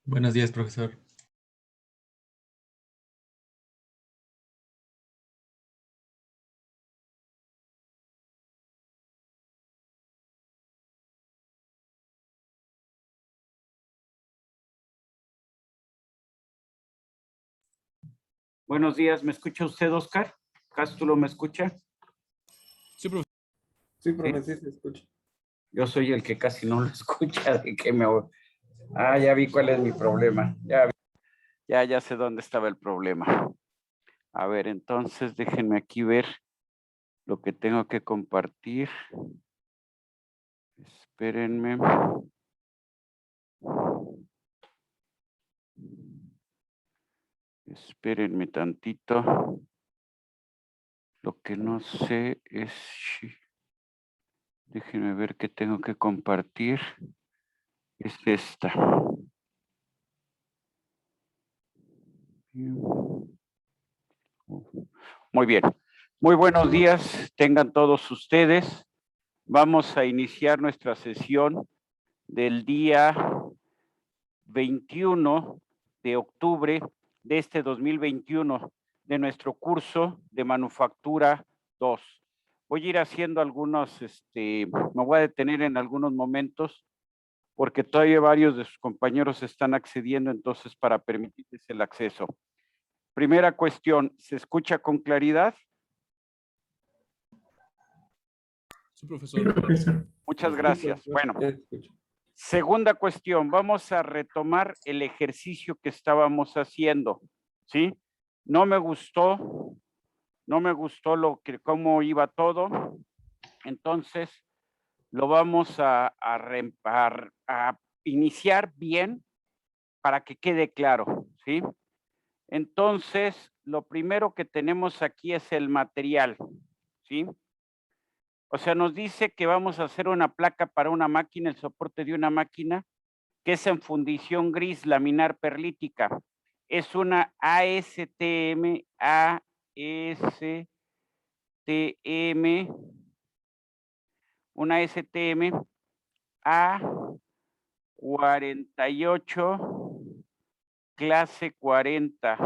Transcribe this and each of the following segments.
Buenos días, profesor. Buenos días, ¿me escucha usted, Oscar? ¿Cástulo me escucha? Sí, profe. Sí, profe, sí se escucha. Yo soy el que casi no lo escucha, de que me... Ah, ya vi cuál es mi problema. Ya sé dónde estaba el problema. A ver, entonces déjenme aquí ver lo que tengo que compartir. Espérenme. Espérenme tantito. Lo que no sé es... Déjenme ver qué tengo que compartir. Es esta. Muy bien. Muy buenos días, tengan todos ustedes. Vamos a iniciar nuestra sesión del día 21 de octubre de este 2021 de nuestro curso de Manufactura 2. Voy a ir haciendo algunos, me voy a detener en algunos momentos porque todavía varios de sus compañeros están accediendo, entonces para permitirles el acceso. Primera cuestión, ¿se escucha con claridad? Sí, profesor. Sí, profesor. Muchas Sí, gracias. profesor, Bueno, ya se escucha. segunda cuestión, vamos a retomar el ejercicio que estábamos haciendo, ¿sí? No me gustó cómo iba todo, entonces lo vamos a iniciar bien para que quede claro, ¿sí? Entonces, lo primero que tenemos aquí es el material, ¿sí? O sea, nos dice que vamos a hacer una placa para una máquina, el soporte de una máquina, que es en fundición gris laminar perlítica. Es una ASTM, una STM A48, clase 40.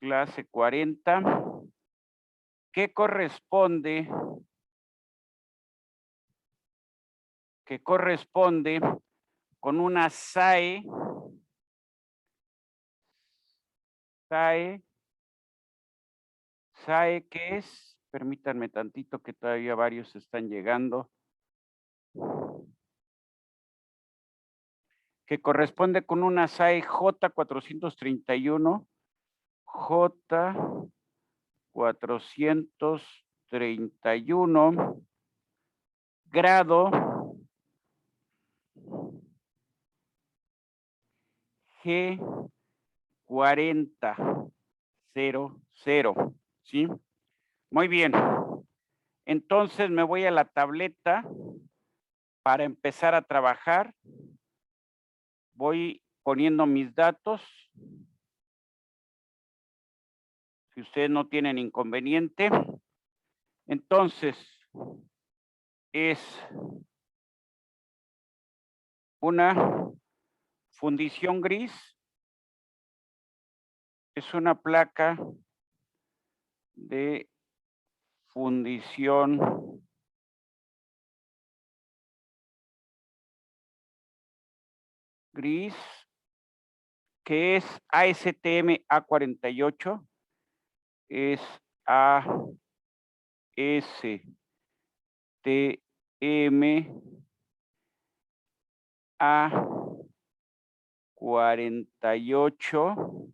Clase 40, que corresponde con una SAE que es, permítanme tantito que todavía varios están llegando, que corresponde con una SAE J431, J431, grado G4000, ¿sí? Muy bien. Entonces me voy a la tableta para empezar a trabajar. Voy poniendo mis datos. Si ustedes no tienen inconveniente. Entonces, es una fundición gris. Es una placa de fundición gris, que es ASTM A48, es ASTM A48,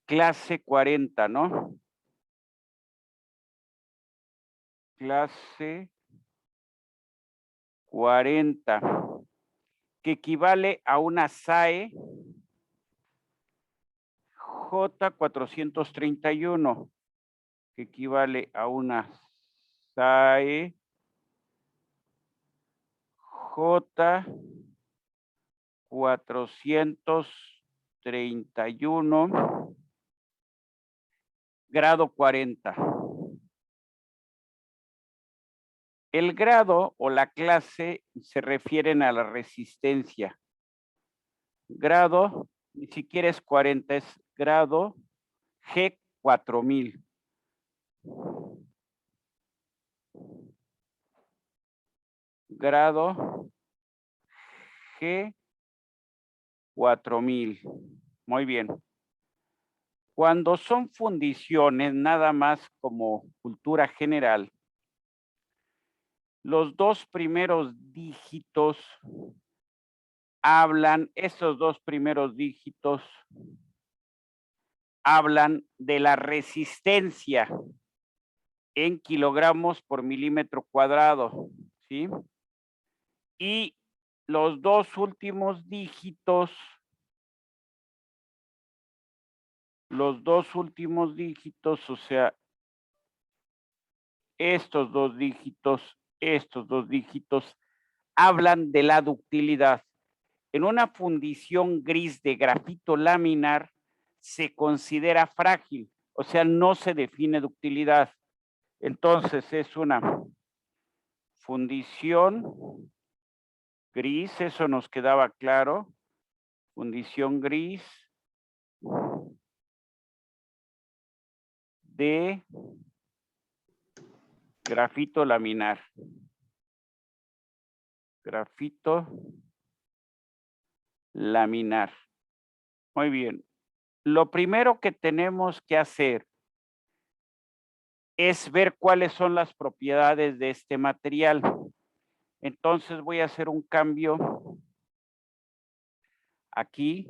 clase 40, ¿no? Clase 40, que equivale a una SAE J431, que equivale a una SAE J431, grado 40. El grado o la clase se refieren a la resistencia. Grado, ni siquiera es 40, es grado G4000. Grado G4000. Muy bien. Cuando son fundiciones, nada más como cultura general, los dos primeros dígitos hablan, esos dos primeros dígitos hablan de la resistencia en kilogramos por milímetro cuadrado, ¿sí? Y los dos últimos dígitos, o sea, estos dos dígitos, hablan de la ductilidad. En una fundición gris de grafito laminar se considera frágil, o sea, no se define ductilidad. Entonces es una fundición gris, eso nos quedaba claro. Fundición gris de grafito laminar. Grafito laminar. Muy bien. Lo primero que tenemos que hacer es ver cuáles son las propiedades de este material. Entonces voy a hacer un cambio aquí.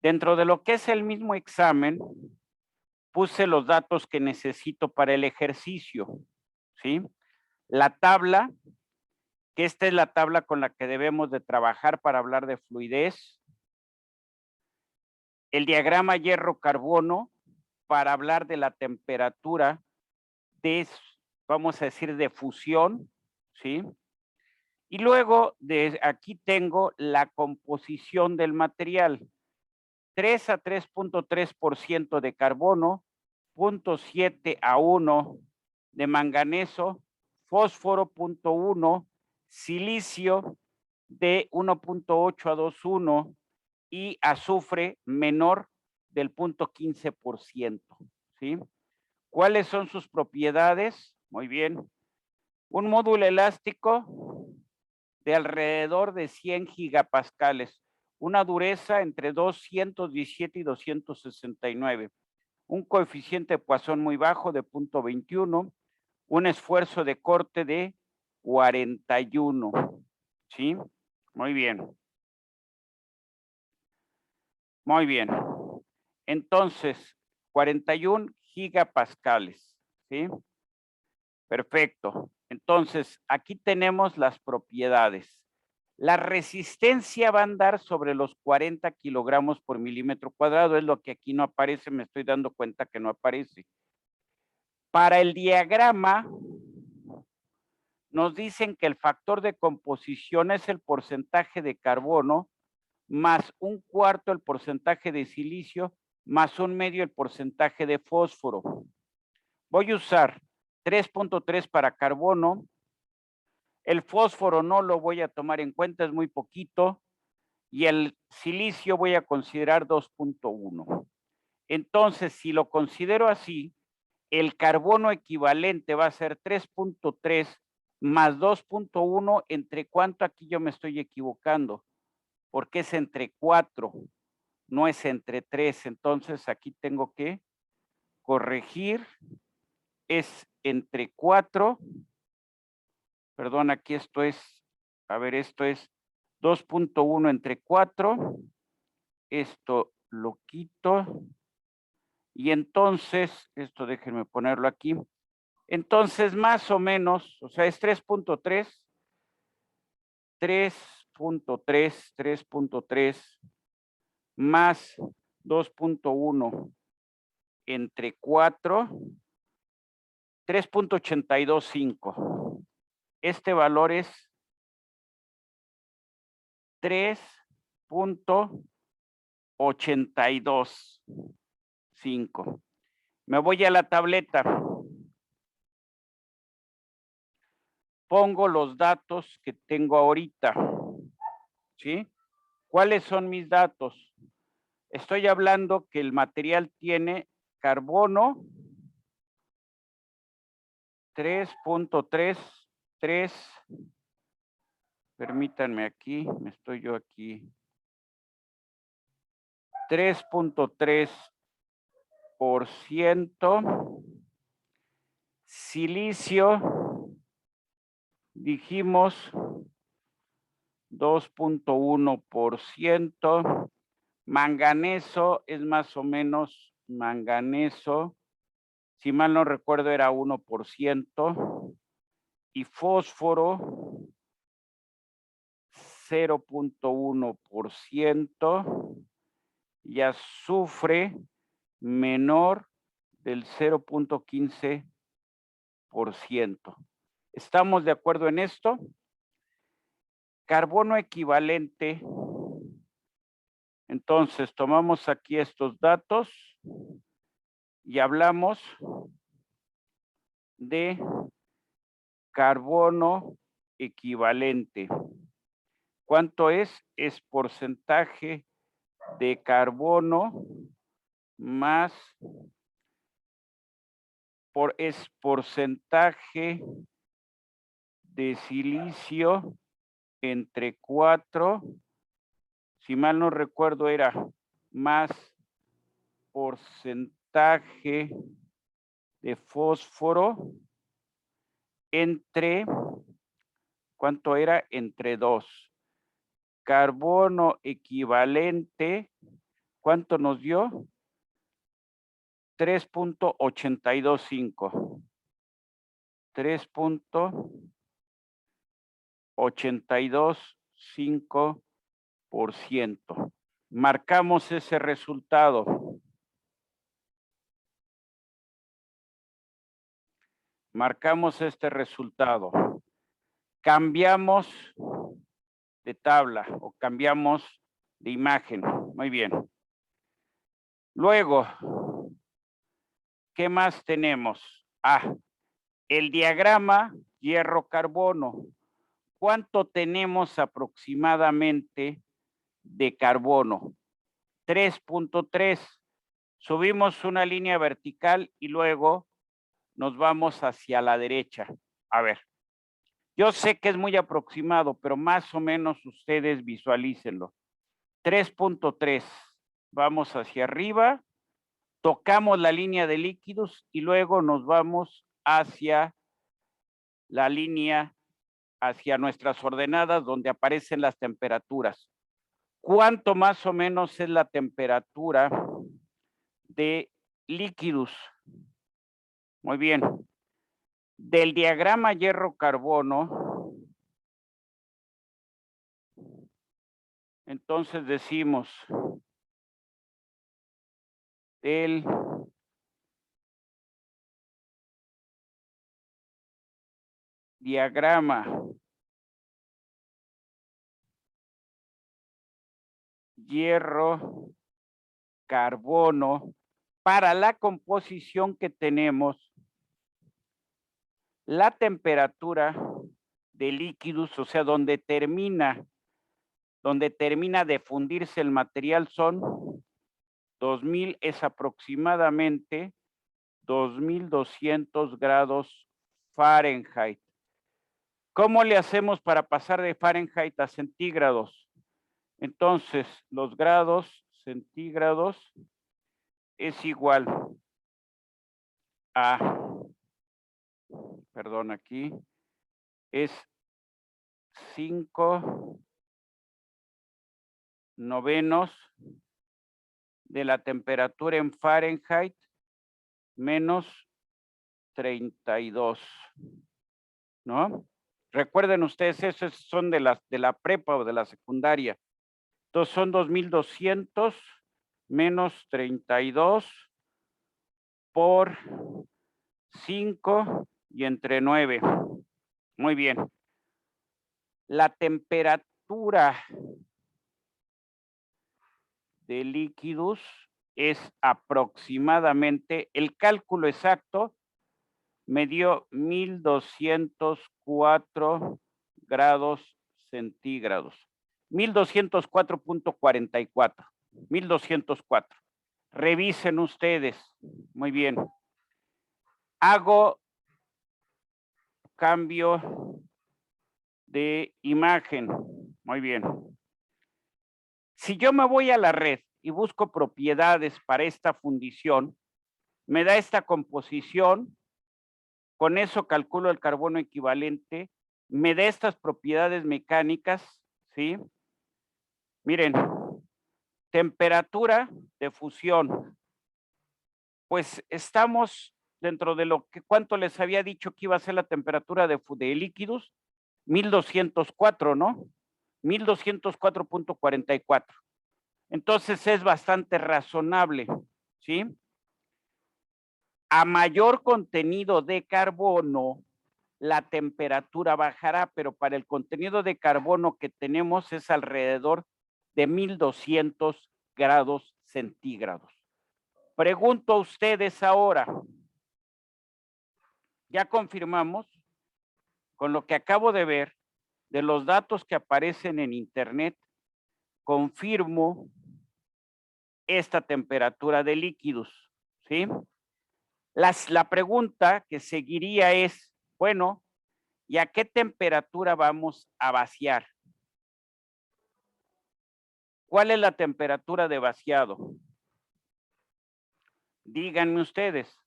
Dentro de lo que es el mismo examen, puse los datos que necesito para el ejercicio, ¿sí? La tabla, que esta es la tabla con la que debemos de trabajar para hablar de fluidez. El diagrama hierro-carbono para hablar de la temperatura de, vamos a decir, de fusión, ¿sí? Y luego de aquí tengo la composición del material. 3 a 3.3% de carbono, 0.7 a 1 de manganeso, fósforo 0.1, silicio de 1.8 a 2.1 y azufre menor del 0.15%, ¿sí? ¿Cuáles son sus propiedades? Muy bien. Un módulo elástico de alrededor de 100 gigapascales, una dureza entre 217 y 269, un coeficiente de Poisson muy bajo de 0.21, un esfuerzo de corte de 41, ¿sí? Muy bien. Muy bien. Entonces, 41 gigapascales, ¿sí? Perfecto. Entonces, aquí tenemos las propiedades. La resistencia va a andar sobre los 40 kilogramos por milímetro cuadrado, es lo que aquí no aparece, me estoy dando cuenta que no aparece. Para el diagrama, nos dicen que el factor de composición es el porcentaje de carbono más 1/4 el porcentaje de silicio más 1/2 el porcentaje de fósforo. Voy a usar 3.3 para carbono. El fósforo no lo voy a tomar en cuenta, es muy poquito. Y el silicio voy a considerar 2.1. Entonces, si lo considero así, el carbono equivalente va a ser 3.3 más 2.1, ¿entre cuánto? Aquí yo me estoy equivocando, porque es entre 4, no es entre 3. Entonces, aquí tengo que corregir, es entre 4. Perdón, aquí esto es, a ver, esto es 2.1 entre 4. Esto lo quito. Y entonces, esto déjenme ponerlo aquí. Entonces, más o menos, o sea, es 3.3, 3.3 más 2.1 entre 4, 3.825. Este valor es 3.825. Me voy a la tableta. pongo los datos que tengo ahorita, ¿sí? ¿Cuáles son mis datos? Estoy hablando que el material tiene carbono 3.33, permítanme aquí, me estoy yo aquí, 3.3%, silicio, dijimos 2.1%, manganeso es más o menos manganeso, si mal no recuerdo era 1%, y fósforo 0.1%, y azufre menor del 0.15%. ¿Estamos de acuerdo en esto? Carbono equivalente. Entonces, tomamos aquí estos datos y hablamos de carbono equivalente. ¿Cuánto es? Es porcentaje de carbono más es porcentaje de silicio entre 4, si mal no recuerdo era más porcentaje de fósforo entre, ¿cuánto era? Entre 2. Carbono equivalente, ¿cuánto nos dio? 3.825. 3.825%. Marcamos ese resultado. Marcamos este resultado. Cambiamos de tabla o cambiamos de imagen. Muy bien. Luego, ¿qué más tenemos? El diagrama hierro-carbono. ¿Cuánto tenemos aproximadamente de carbono? 3.3. Subimos una línea vertical y luego nos vamos hacia la derecha. A ver, yo sé que es muy aproximado, pero más o menos ustedes visualícenlo. 3.3. Vamos hacia arriba, tocamos la línea de líquidos y luego nos vamos hacia la línea, hacia nuestras ordenadas donde aparecen las temperaturas. ¿Cuánto más o menos es la temperatura de líquidos? Muy bien. Del diagrama hierro-carbono, entonces decimos el diagrama hierro-carbono para la composición que tenemos, la temperatura de líquidos, o sea, donde termina de fundirse el material son 2000, es aproximadamente 2200 grados Fahrenheit. ¿Cómo le hacemos para pasar de Fahrenheit a centígrados? Entonces, los grados centígrados es igual a, perdón, aquí es 5/9 de la temperatura en Fahrenheit menos 32, ¿no? Recuerden ustedes, esos son de la prepa o de la secundaria. Entonces son 2200 menos 32 por 5 y entre 9. Muy bien. La temperatura de líquidos es aproximadamente, el cálculo exacto me dio 1204 grados centígrados. 1204.44. 1204. Revisen ustedes. Muy bien. Hago cambio de imagen. Muy bien. Si yo me voy a la red y busco propiedades para esta fundición, me da esta composición. Con eso calculo el carbono equivalente. Me da estas propiedades mecánicas, ¿sí? Miren, temperatura de fusión. Pues estamos dentro de lo que, ¿cuánto les había dicho que iba a ser la temperatura de líquidos? 1204, ¿no? 1204.44. Entonces es bastante razonable, ¿sí? A mayor contenido de carbono, la temperatura bajará, pero para el contenido de carbono que tenemos es alrededor de 1200 grados centígrados. Pregunto a ustedes ahora, ya confirmamos con lo que acabo de ver de los datos que aparecen en internet, confirmo esta temperatura de líquidos, ¿sí? La pregunta que seguiría es, bueno, ¿y a qué temperatura vamos a vaciar? ¿Cuál es la temperatura de vaciado? Díganme ustedes.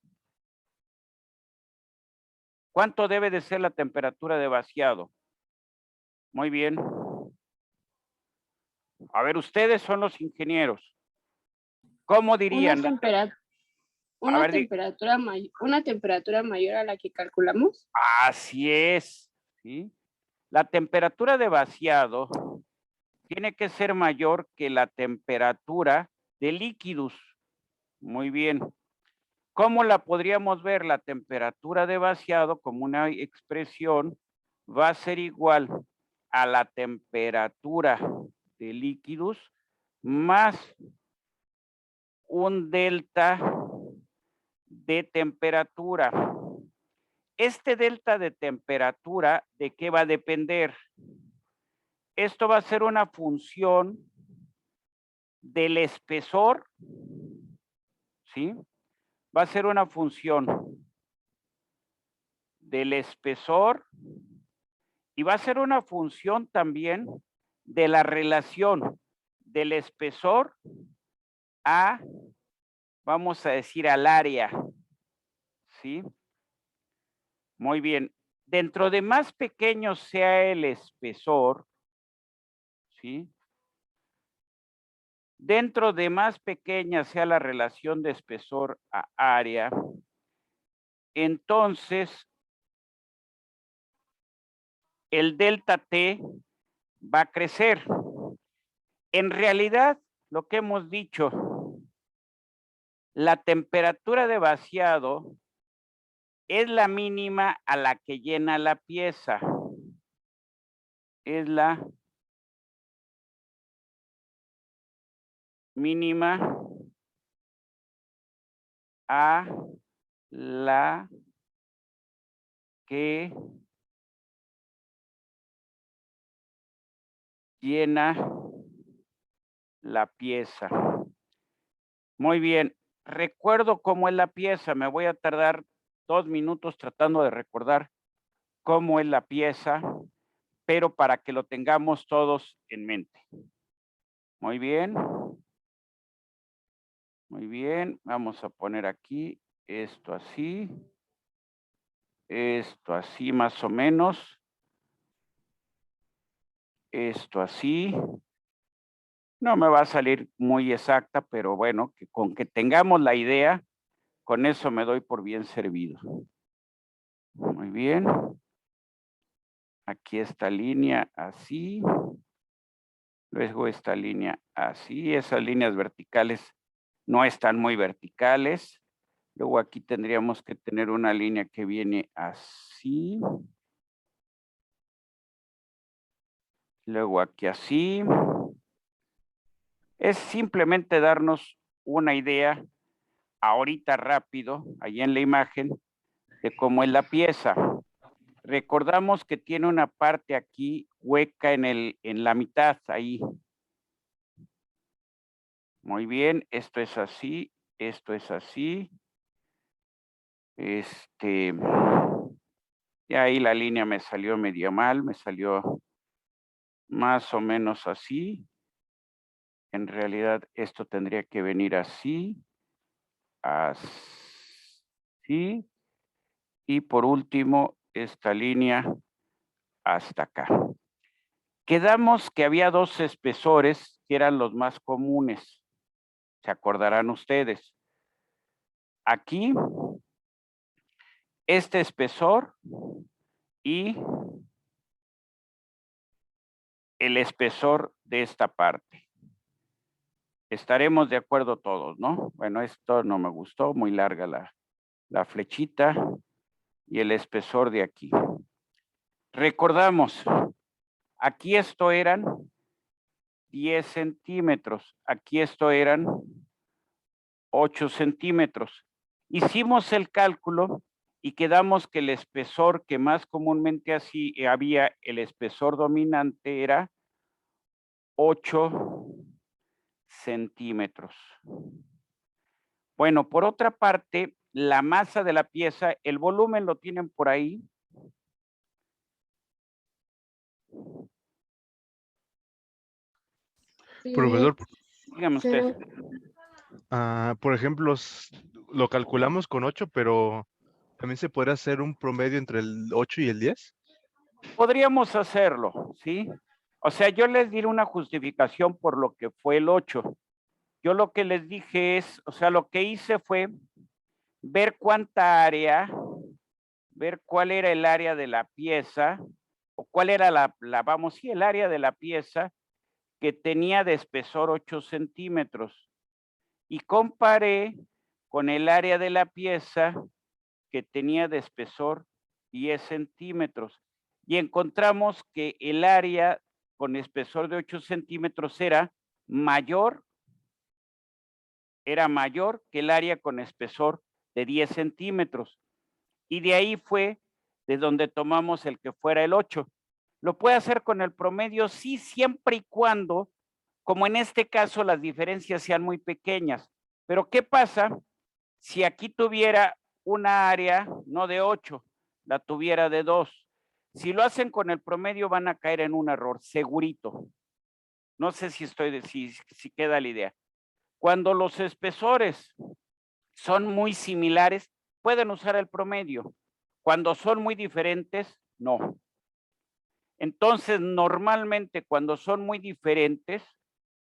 ¿Cuánto debe de ser la temperatura de vaciado? Muy bien. A ver, ustedes son los ingenieros. ¿Cómo dirían? Una temperatura mayor a la que calculamos. Así es, ¿sí? La temperatura de vaciado tiene que ser mayor que la temperatura de líquidos. Muy bien. ¿Cómo la podríamos ver? La temperatura de vaciado como una expresión va a ser igual a la temperatura de líquidos más un delta de temperatura. Este delta de temperatura, ¿de qué va a depender? Esto va a ser una función del espesor, ¿sí? Va a ser una función del espesor y va a ser una función también de la relación del espesor a, vamos a decir, al área, ¿sí? Muy bien. Dentro de más pequeño sea el espesor, ¿sí? Dentro de más pequeña sea la relación de espesor a área, entonces el delta T va a crecer. En realidad, lo que hemos dicho, la temperatura de vaciado es la mínima a la que llena la pieza. Es la mínima a la que llena la pieza. Muy bien. Recuerdo cómo es la pieza. Me voy a tardar 2 minutos tratando de recordar cómo es la pieza, pero para que lo tengamos todos en mente. Muy bien. Muy bien. Vamos a poner aquí esto así. Esto así más o menos. Esto así. No me va a salir muy exacta, pero bueno, que con que tengamos la idea, con eso me doy por bien servido. Muy bien. Aquí esta línea así. Luego esta línea así. Esas líneas verticales no están muy verticales. Luego aquí tendríamos que tener una línea que viene así. Luego aquí así. Es simplemente darnos una idea ahorita rápido, ahí en la imagen, de cómo es la pieza. Recordamos que tiene una parte aquí hueca en la mitad, ahí. Muy bien, esto es así, esto es así. Y ahí la línea me salió medio mal, me salió más o menos así. En realidad esto tendría que venir así, así. Y por último, esta línea hasta acá. Quedamos que había dos espesores que eran los más comunes. ¿Se acordarán ustedes? Aquí, este espesor y el espesor de esta parte. Estaremos de acuerdo todos, ¿no? Bueno, esto no me gustó, muy larga la flechita y el espesor de aquí. Recordamos, aquí esto eran 10 centímetros, aquí esto eran 8 centímetros. Hicimos el cálculo y quedamos que el espesor que más comúnmente así había, el espesor dominante era 8 centímetros. Bueno, por otra parte, la masa de la pieza, el volumen lo tienen por ahí. Sí, Profesor, Dígame usted. por ejemplo, lo calculamos con 8, pero también se podría hacer un promedio entre el 8 y el 10. Podríamos hacerlo, ¿sí? O sea, yo les diré una justificación por lo que fue el 8. Yo lo que les dije es, o sea, lo que hice fue ver cuánta área, ver cuál era el área de la pieza, o cuál era el área de la pieza que tenía de espesor 8 centímetros. Y comparé con el área de la pieza que tenía de espesor 10 centímetros. Y encontramos que el área con espesor de 8 centímetros era mayor que el área con espesor de 10 centímetros. Y de ahí fue de donde tomamos el que fuera el 8. ¿Lo puede hacer con el promedio? Sí, siempre y cuando, como en este caso, las diferencias sean muy pequeñas. Pero ¿qué pasa si aquí tuviera una área no de 8, la tuviera de 2? Si lo hacen con el promedio van a caer en un error, segurito. No sé si queda la idea. Cuando los espesores son muy similares, pueden usar el promedio. Cuando son muy diferentes, no. Entonces, normalmente cuando son muy diferentes,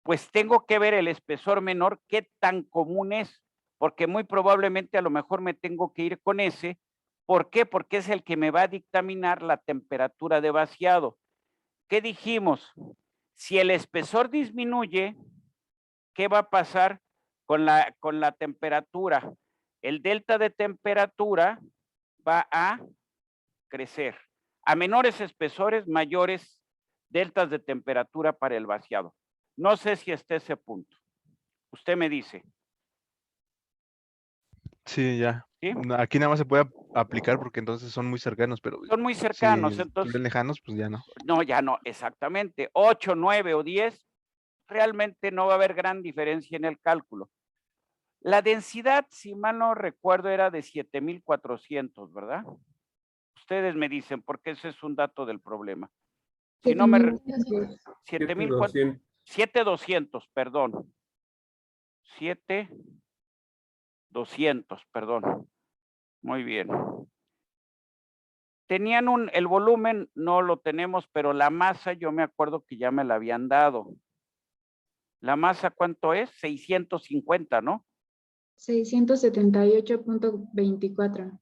pues tengo que ver el espesor menor, qué tan común es, porque muy probablemente a lo mejor me tengo que ir con ese. ¿Por qué? Porque es el que me va a dictaminar la temperatura de vaciado. ¿Qué dijimos? Si el espesor disminuye, ¿qué va a pasar con la temperatura? El delta de temperatura va a crecer. A menores espesores, mayores deltas de temperatura para el vaciado. No sé si está ese punto. Usted me dice. Sí, ya. ¿Sí? Aquí nada más se puede aplicar porque entonces son muy cercanos, pero Son muy cercanos, si entonces. están lejanos, pues ya no. No, ya no, exactamente. 8, 9 o 10, realmente no va a haber gran diferencia en el cálculo. La densidad, si mal no recuerdo, era de 7,400, ¿verdad? Ustedes me dicen, porque ese es un dato del problema. Si no me... 7,200, perdón. 7,200, perdón. Muy bien. Tenían el volumen, no lo tenemos, pero la masa yo me acuerdo que ya me la habían dado. ¿La masa cuánto es? 650, ¿no? 678.24.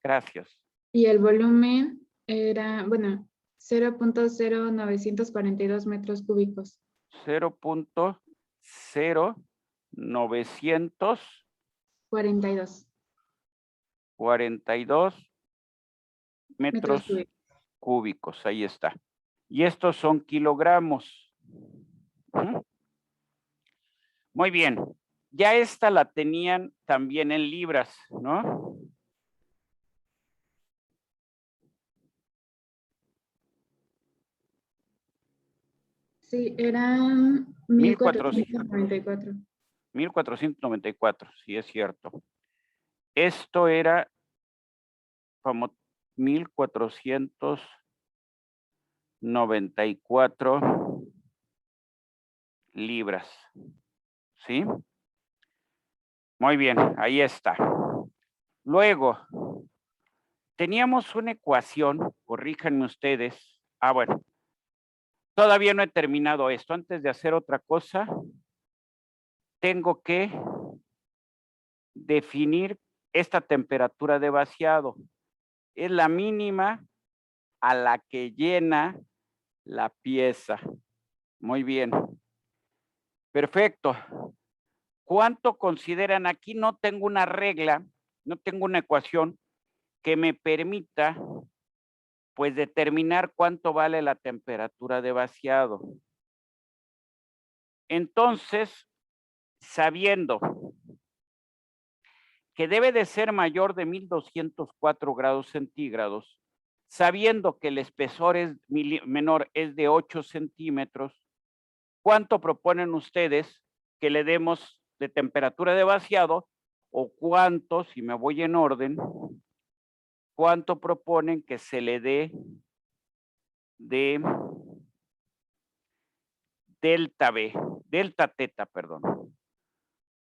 Gracias. Y el volumen era, bueno, 0.0942 metros cúbicos. 0.0942 42 metros cúbicos. cúbicos, ahí está. Y estos son kilogramos. Muy bien. Ya esta la tenían también en libras, ¿no? Sí, eran 1494. 1494, sí es cierto. Esto era como 1494 libras. ¿Sí? Muy bien, ahí está. Luego, teníamos una ecuación, corríjanme ustedes. Bueno, todavía no he terminado esto. Antes de hacer otra cosa, tengo que definir esta temperatura de vaciado. Es la mínima a la que llena la pieza. Muy bien. Perfecto. ¿Cuánto consideran? Aquí no tengo una regla, no tengo una ecuación que me permita, pues, determinar cuánto vale la temperatura de vaciado. Entonces, sabiendo que debe de ser mayor de 1204 grados centígrados, sabiendo que el espesor menor es de 8 centímetros, ¿cuánto proponen ustedes que le demos de temperatura de vaciado? O cuánto, si me voy en orden, cuánto proponen que se le dé de delta teta, perdón.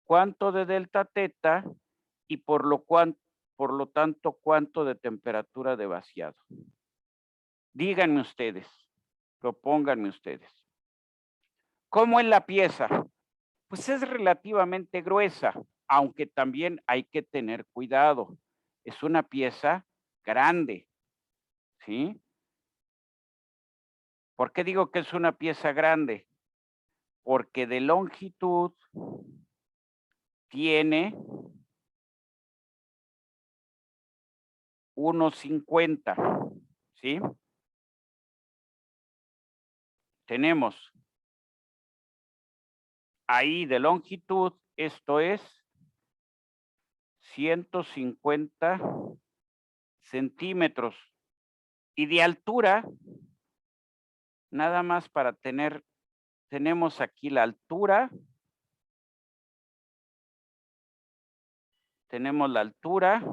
¿Cuánto de delta teta y por lo tanto, cuánto de temperatura de vaciado? Díganme ustedes, propónganme ustedes. ¿Cómo es la pieza? Pues es relativamente gruesa, aunque también hay que tener cuidado. Es una pieza grande, ¿sí? ¿Por qué digo que es una pieza grande? Porque de longitud tiene 1.50, ¿sí? Tenemos ahí de longitud, esto es 150 centímetros. Y de altura, nada más para tenemos aquí la altura. Tenemos la altura.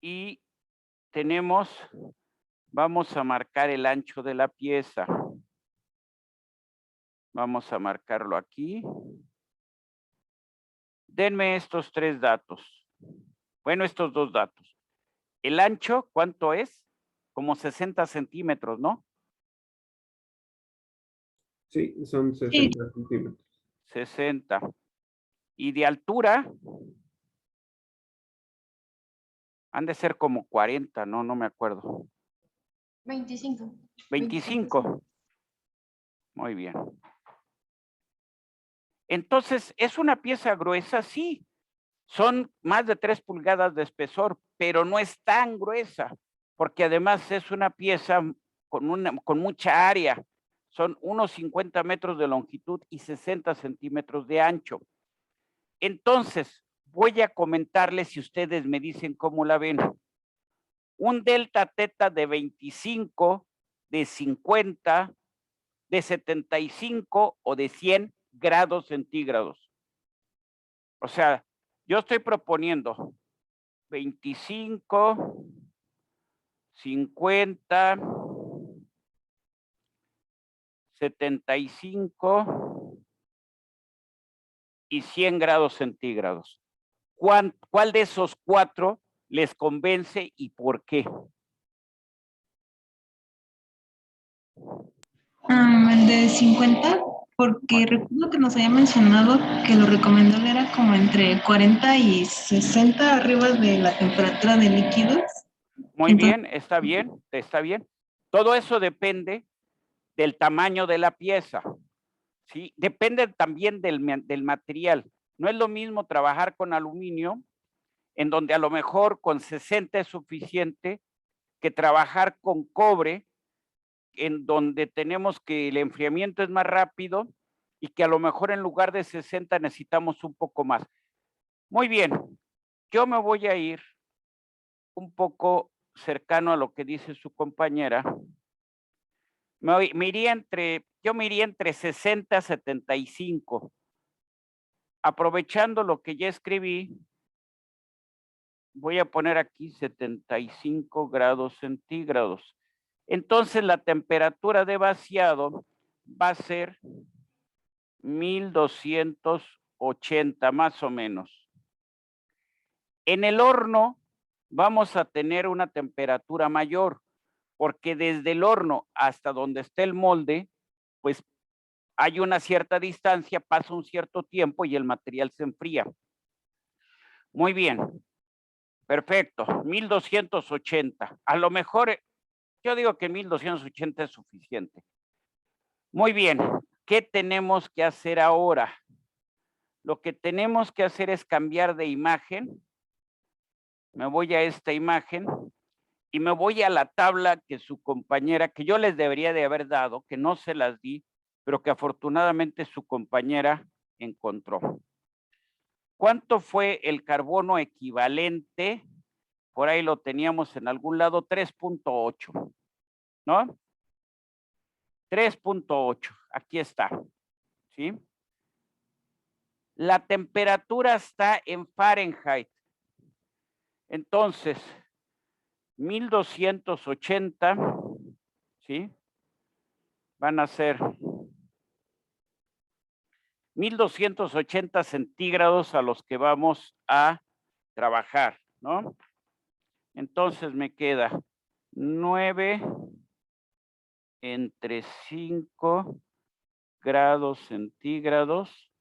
Y vamos a marcar el ancho de la pieza. Vamos a marcarlo aquí. Denme estos 3 datos. Bueno, estos 2 datos. El ancho, ¿cuánto es? Como 60 centímetros, ¿no? Sí, son 60 centímetros. 60. Y de altura, han de ser como 40, ¿no? No me acuerdo. 25. 25. Muy bien. Entonces, ¿es una pieza gruesa? Sí. Son más de 3 pulgadas de espesor, pero no es tan gruesa, porque además es una pieza con mucha área. Son unos 50 metros de longitud y 60 centímetros de ancho. Entonces, voy a comentarles si ustedes me dicen cómo la ven. Un delta teta de 25, de 50, de 75 o de 100 grados centígrados. O sea, yo estoy proponiendo 25, 50, 75 y 100 grados centígrados. ¿Cuál de esos 4 les convence y por qué? El de 50, porque recuerdo que nos había mencionado que lo recomendable era como entre 40 y 60 arriba de la temperatura de líquidos. Muy Entonces, bien, está bien, está bien. Todo eso depende del tamaño de la pieza, ¿sí? Depende también del material. No es lo mismo trabajar con aluminio, en donde a lo mejor con 60 es suficiente, que trabajar con cobre, en donde tenemos que el enfriamiento es más rápido y que a lo mejor en lugar de 60 necesitamos un poco más. Muy bien, yo me voy a ir un poco cercano a lo que dice su compañera me iría yo me iría entre 60 a 75. Aprovechando lo que ya escribí, voy a poner aquí 75 grados centígrados. Entonces la temperatura de vaciado va a ser 1280 más o menos. En el horno vamos a tener una temperatura mayor, porque desde el horno hasta donde esté el molde, pues hay una cierta distancia, pasa un cierto tiempo y el material se enfría. Muy bien, perfecto, 1280. A lo mejor, yo digo que 1280 es suficiente. Muy bien, ¿qué tenemos que hacer ahora? Lo que tenemos que hacer es cambiar de imagen. Me voy a esta imagen y me voy a la tabla que su compañera, que yo les debería de haber dado, que no se las di, pero que afortunadamente su compañera encontró. ¿Cuánto fue el carbono equivalente? Por ahí lo teníamos en algún lado, 3.8, ¿no? 3.8, aquí está, ¿sí? La temperatura está en Fahrenheit. Entonces, 1280, ¿sí? Van a ser 1280 centígrados a los que vamos a trabajar, ¿no? Entonces me queda 9 entre 5 grados centígrados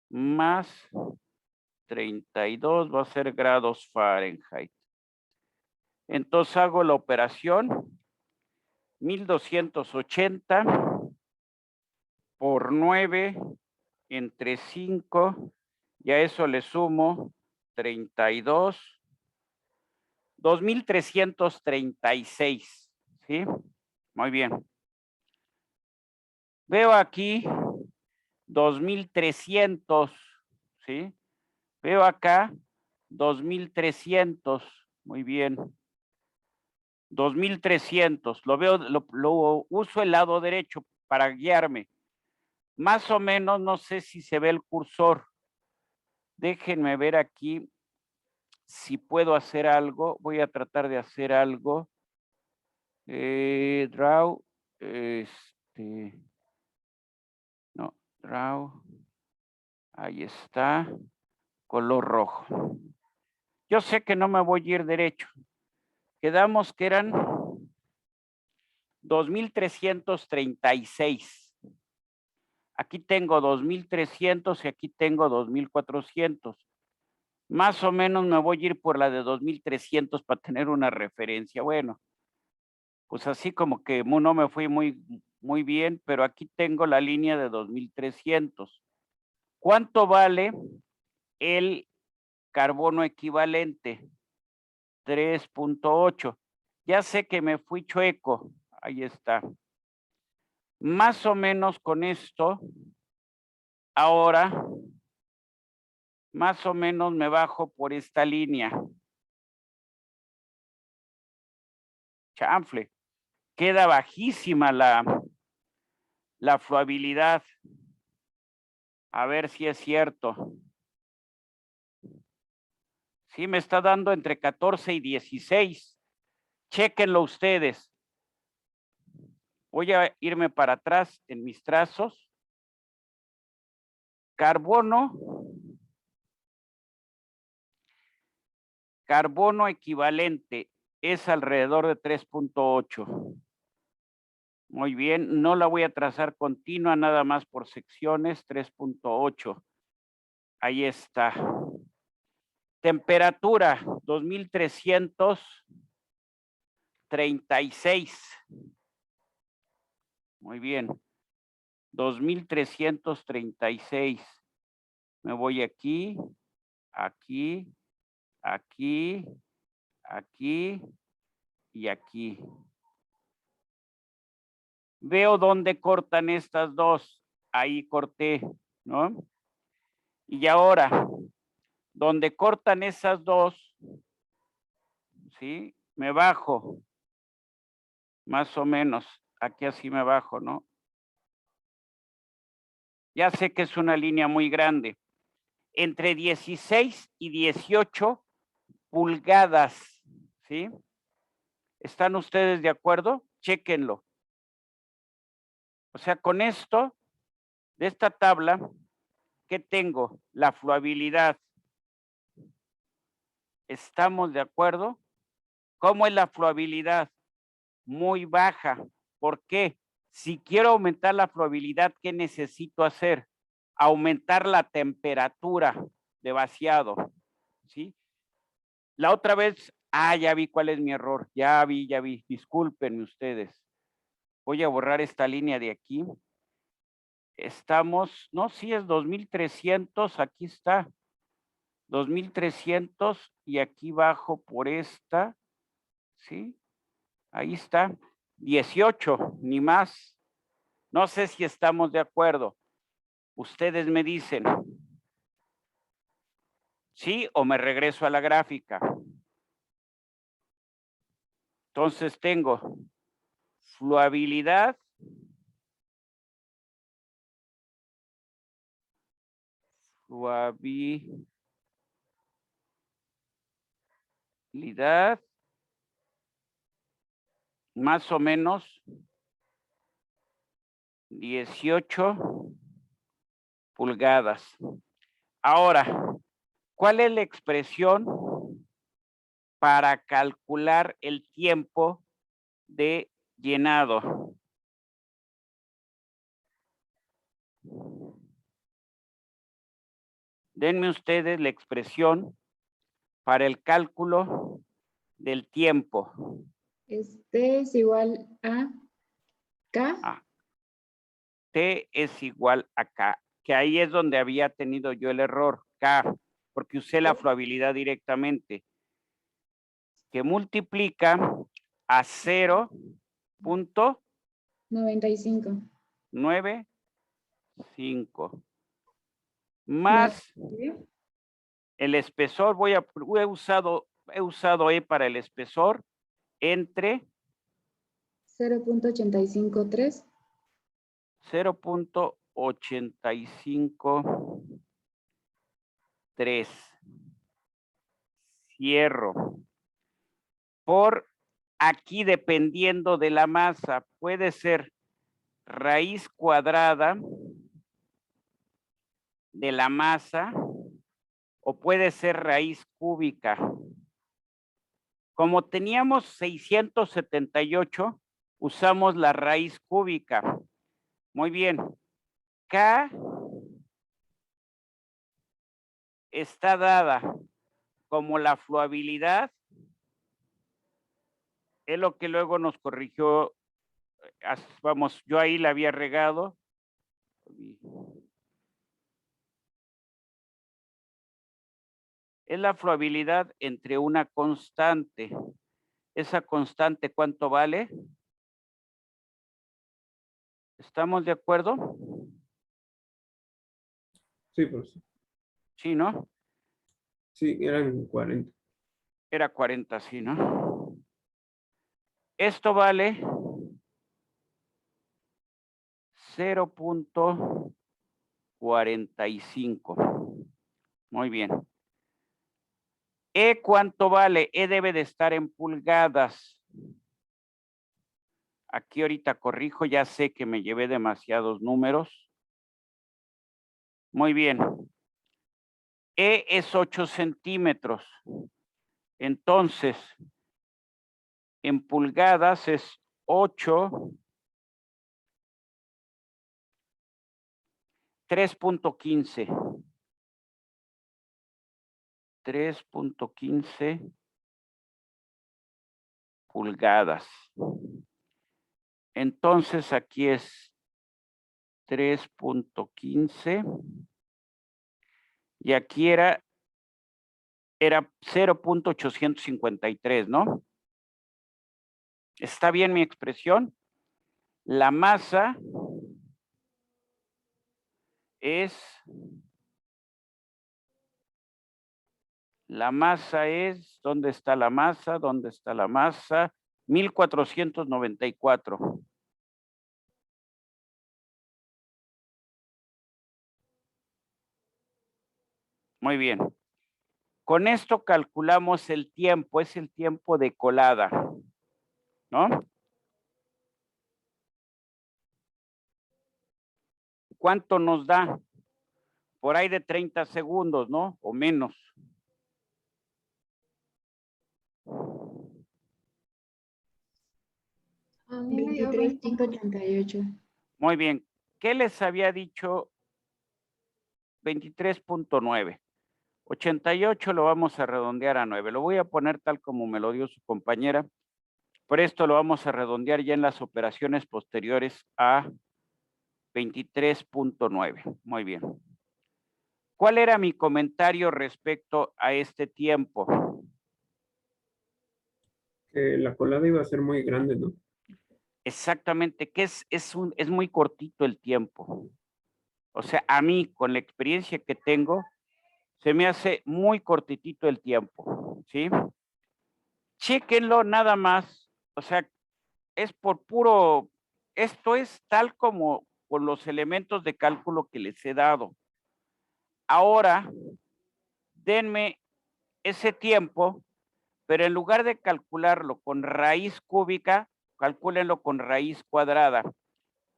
más 32 va a ser grados Fahrenheit. Entonces hago la operación 1280 por 9 entre 5, y a eso le sumo 32, 2336, ¿sí? Muy bien. Veo aquí 2300, ¿sí? Veo acá 2300, muy bien. 2300, lo veo, lo uso el lado derecho para guiarme. Más o menos, no sé si se ve el cursor. Déjenme ver aquí si puedo hacer algo. Voy a tratar de hacer algo. Draw, no, draw. Ahí está, color rojo. Yo sé que no me voy a ir derecho. Quedamos que eran 2336. Aquí tengo 2300 y aquí tengo 2400. Más o menos me voy a ir por la de 2300 para tener una referencia. Bueno, pues así como que no me fui muy bien, pero aquí tengo la línea de 2300. ¿Cuánto vale el carbono equivalente? 3.8. Ya sé que me fui chueco. Ahí está. Más o menos con esto, ahora, más o menos me bajo por esta línea. Chanfle. Queda bajísima la fluabilidad. A ver si es cierto. Sí, me está dando entre 14 y 16. Chéquenlo ustedes. Voy a irme para atrás en mis trazos. Carbono equivalente es alrededor de 3.8. Muy bien, no la voy a trazar continua, nada más por secciones, 3.8. Ahí está. Temperatura, 2336. Muy bien. 2336. Me voy aquí, aquí, aquí, aquí y aquí. Veo dónde cortan estas dos. Ahí corté, ¿no? Y ahora, donde cortan esas dos, ¿sí? Me bajo, más o menos. aquí así me bajo, ¿no? Ya sé que es una línea muy grande. Entre 16 y 18 pulgadas, ¿sí? ¿Están ustedes de acuerdo? Chéquenlo. O sea, con esto, de esta tabla, ¿qué tengo? La fluabilidad. ¿Estamos de acuerdo? ¿Cómo es la fluabilidad? Muy baja. ¿Por qué? Si quiero aumentar la fluabilidad, ¿qué necesito hacer? Aumentar la temperatura de vaciado, ¿sí? La otra vez, ya vi cuál es mi error. Ya vi. Discúlpenme ustedes. Voy a borrar esta línea de aquí. Estamos, no, sí es 2300, aquí está. 2300 y aquí bajo por esta, ¿sí? Ahí está. 18, ni más. No sé si estamos de acuerdo. Ustedes me dicen. ¿Sí? O me regreso a la gráfica. Entonces tengo fluabilidad. Fluabilidad. Más o menos 18 pulgadas. Ahora, ¿cuál es la expresión para calcular el tiempo de llenado? Denme ustedes la expresión para el cálculo del tiempo. Este es igual a K. T es igual a K, que ahí es donde había tenido yo el error, K, porque usé la fluabilidad directamente, que multiplica a 95. 0.95 más el espesor. He usado E para el espesor entre 0.853. 0.853. Cierro. Por aquí, dependiendo de la masa, puede ser raíz cuadrada de la masa o puede ser raíz cúbica. Como teníamos 678, usamos la raíz cúbica. Muy bien. K está dada como la fluabilidad. Es lo que luego nos corrigió. Vamos, yo ahí la había regado. Es la fluabilidad entre una constante. ¿Esa constante cuánto vale? ¿Estamos de acuerdo? Sí, profesor. Sí, ¿no? Sí, eran 40. Era 40, sí, ¿no? Esto vale 0.45. Muy bien. ¿E cuánto vale? E debe de estar en pulgadas. Aquí ahorita corrijo, ya sé que me llevé demasiados números. Muy bien. E es 8 centímetros. Entonces, en pulgadas es 8, 3.15. 3.15 pulgadas. Entonces aquí es 3.15 y aquí era 0.853, ¿no? ¿Está bien mi expresión? La masa es, ¿dónde está la masa? ¿Dónde está la masa? 1494. Muy bien. Con esto calculamos el tiempo, es el tiempo de colada, ¿no? ¿Cuánto nos da? Por ahí de 30 segundos, ¿no? O menos. A mí me dio 23.588. Muy bien. ¿Qué les había dicho? 23.9. 88 lo vamos a redondear a 9. Lo voy a poner tal como me lo dio su compañera. Por esto lo vamos a redondear ya en las operaciones posteriores a 23.9. Muy bien. ¿Cuál era mi comentario respecto a este tiempo? Que la colada iba a ser muy grande, ¿no? Exactamente, que es muy cortito el tiempo. O sea, a mí, con la experiencia que tengo, se me hace muy cortitito el tiempo, ¿sí? Chéquenlo nada más, o sea, es por puro, esto es tal como con los elementos de cálculo que les he dado. Ahora, denme ese tiempo, pero en lugar de calcularlo con raíz cúbica, calcúlenlo con raíz cuadrada.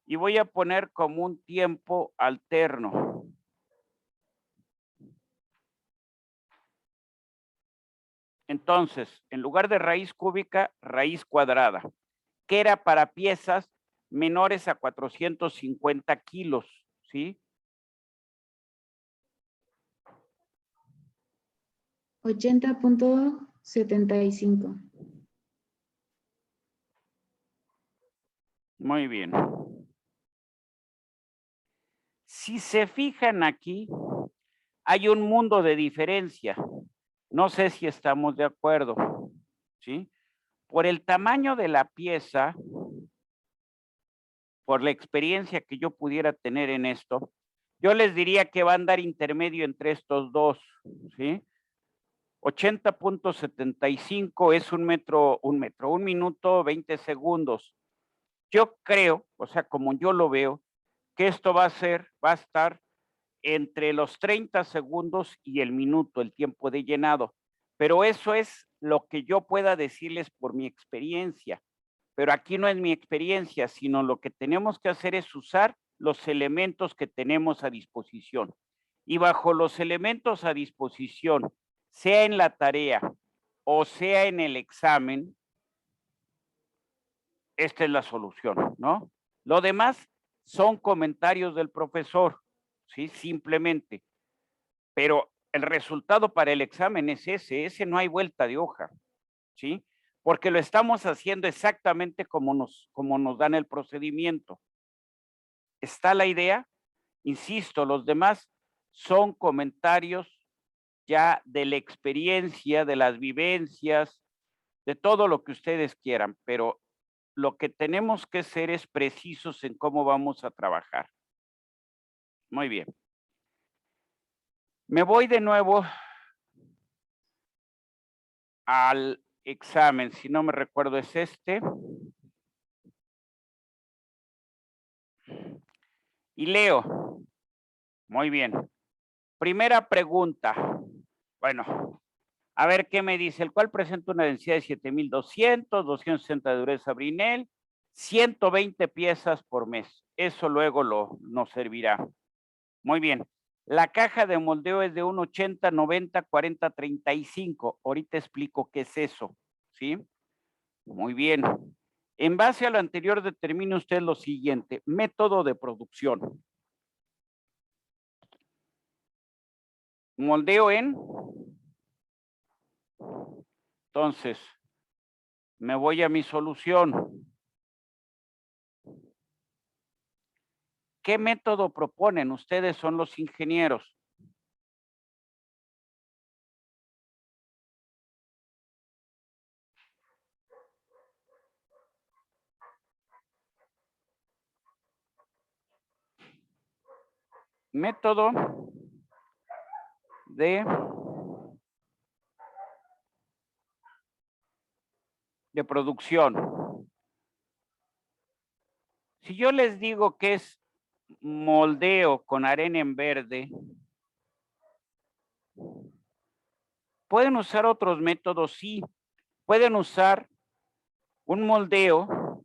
Y voy a poner como un tiempo alterno. Entonces, en lugar de raíz cúbica, raíz cuadrada, que era para piezas menores a 450 kilos, ¿sí? 80.75. Muy bien. Si se fijan aquí, hay un mundo de diferencia. No sé si estamos de acuerdo, ¿sí? Por el tamaño de la pieza, por la experiencia que yo pudiera tener en esto, yo les diría que va a andar intermedio entre estos dos, ¿sí? 80.75 es un minuto, 20 segundos. Yo creo, o sea, como yo lo veo, que esto va a estar entre los 30 segundos y el minuto, el tiempo de llenado. Pero eso es lo que yo pueda decirles por mi experiencia. Pero aquí no es mi experiencia, sino lo que tenemos que hacer es usar los elementos que tenemos a disposición. Y bajo los elementos a disposición, sea en la tarea o sea en el examen, esta es la solución, ¿no? Lo demás son comentarios del profesor, ¿sí? Simplemente. Pero el resultado para el examen es ese no hay vuelta de hoja, ¿sí? Porque lo estamos haciendo exactamente como nos dan el procedimiento. ¿Está la idea? Insisto, los demás son comentarios ya de la experiencia, de las vivencias, de todo lo que ustedes quieran, pero lo que tenemos que ser es precisos en cómo vamos a trabajar. Muy bien. Me voy de nuevo al examen, si no me recuerdo es este. Y leo. Muy bien. Primera pregunta. Bueno, a ver qué me dice. El cual presenta una densidad de 7200, 260 de dureza Brinell, 120 piezas por mes. Eso luego nos servirá. Muy bien. La caja de moldeo es de 1,80, 90, 40, 35. Ahorita explico qué es eso. ¿Sí? Muy bien. En base a lo anterior, determine usted lo siguiente. Método de producción. Moldeo en. Entonces, me voy a mi solución. ¿Qué método proponen? Ustedes son los ingenieros. Método de producción. Si yo les digo que es moldeo con arena en verde, ¿Pueden usar otros métodos? Sí. Pueden usar un moldeo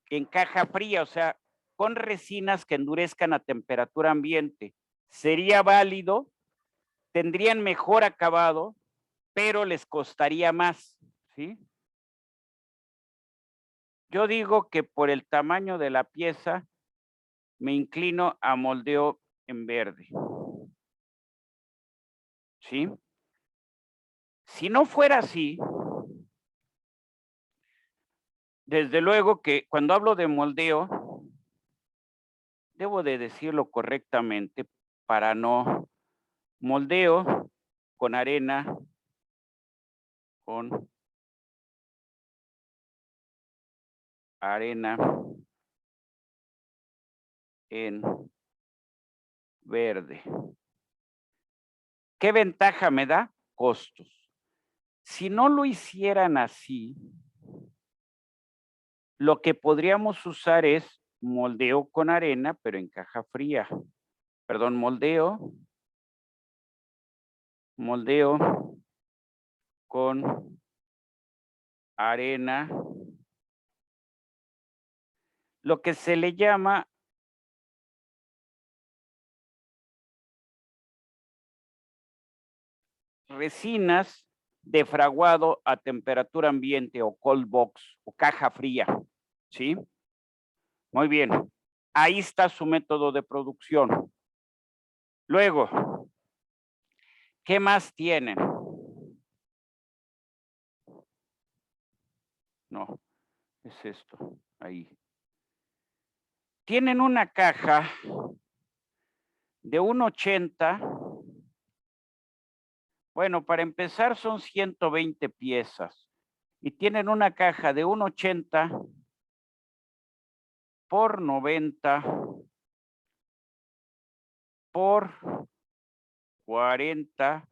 en caja fría, o sea, con resinas que endurezcan a temperatura ambiente. Sería válido, tendrían mejor acabado, pero les costaría más, ¿sí? Yo digo que por el tamaño de la pieza me inclino a moldeo en verde. ¿Sí? Si no fuera así, desde luego que cuando hablo de moldeo, debo de decirlo correctamente para no moldeo con arena, con arena en verde. ¿Qué ventaja me da? Costos. Si no lo hicieran así, lo que podríamos usar es moldeo con arena, pero en caja fría. Perdón, moldeo con arena, lo que se le llama resinas de fraguado a temperatura ambiente o cold box o caja fría, ¿sí? Muy bien, ahí está su método de producción. Luego, ¿qué más tienen? No, es esto, ahí. Tienen una caja de 1.80. Bueno, para empezar son 120 piezas. Y tienen una caja de 1.80 por 90 por 40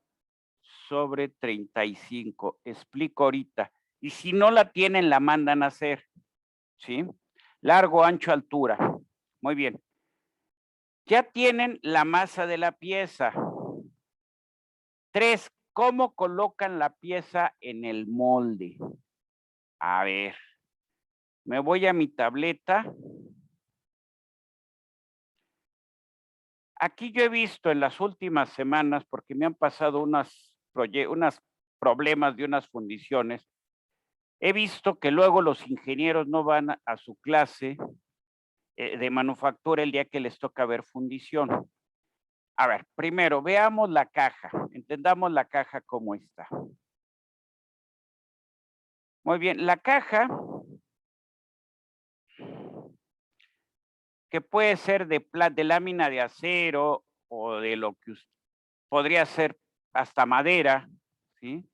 sobre 35. Explico ahorita. Y si no la tienen, la mandan a hacer. ¿Sí? Largo, ancho, altura. Muy bien. Ya tienen la masa de la pieza. 3, ¿cómo colocan la pieza en el molde? A ver, me voy a mi tableta. Aquí yo he visto en las últimas semanas, porque me han pasado unos problemas de unas fundiciones, he visto que luego los ingenieros no van a su clase de manufactura el día que les toca ver fundición. A ver, primero veamos la caja, entendamos la caja como está. Muy bien, la caja, que puede ser de lámina de acero o de lo que podría ser hasta madera, ¿sí?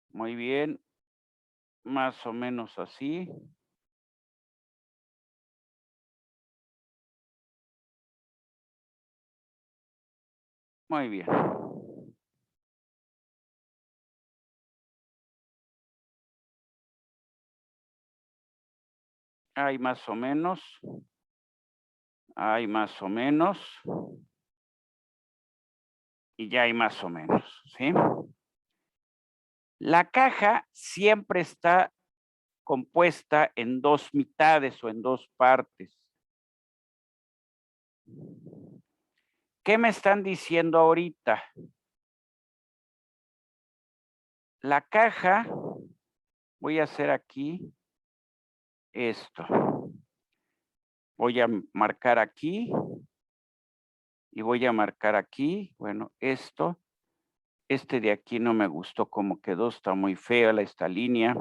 Muy bien, más o menos así. Muy bien. Hay más o menos. Hay más o menos. Y ya hay más o menos, ¿sí? La caja siempre está compuesta en 2 mitades o en 2 partes. ¿Qué me están diciendo ahorita? La caja, voy a hacer aquí esto. Voy a marcar aquí y voy a marcar aquí. Bueno, esto. Este de aquí no me gustó cómo quedó, está muy fea esta línea.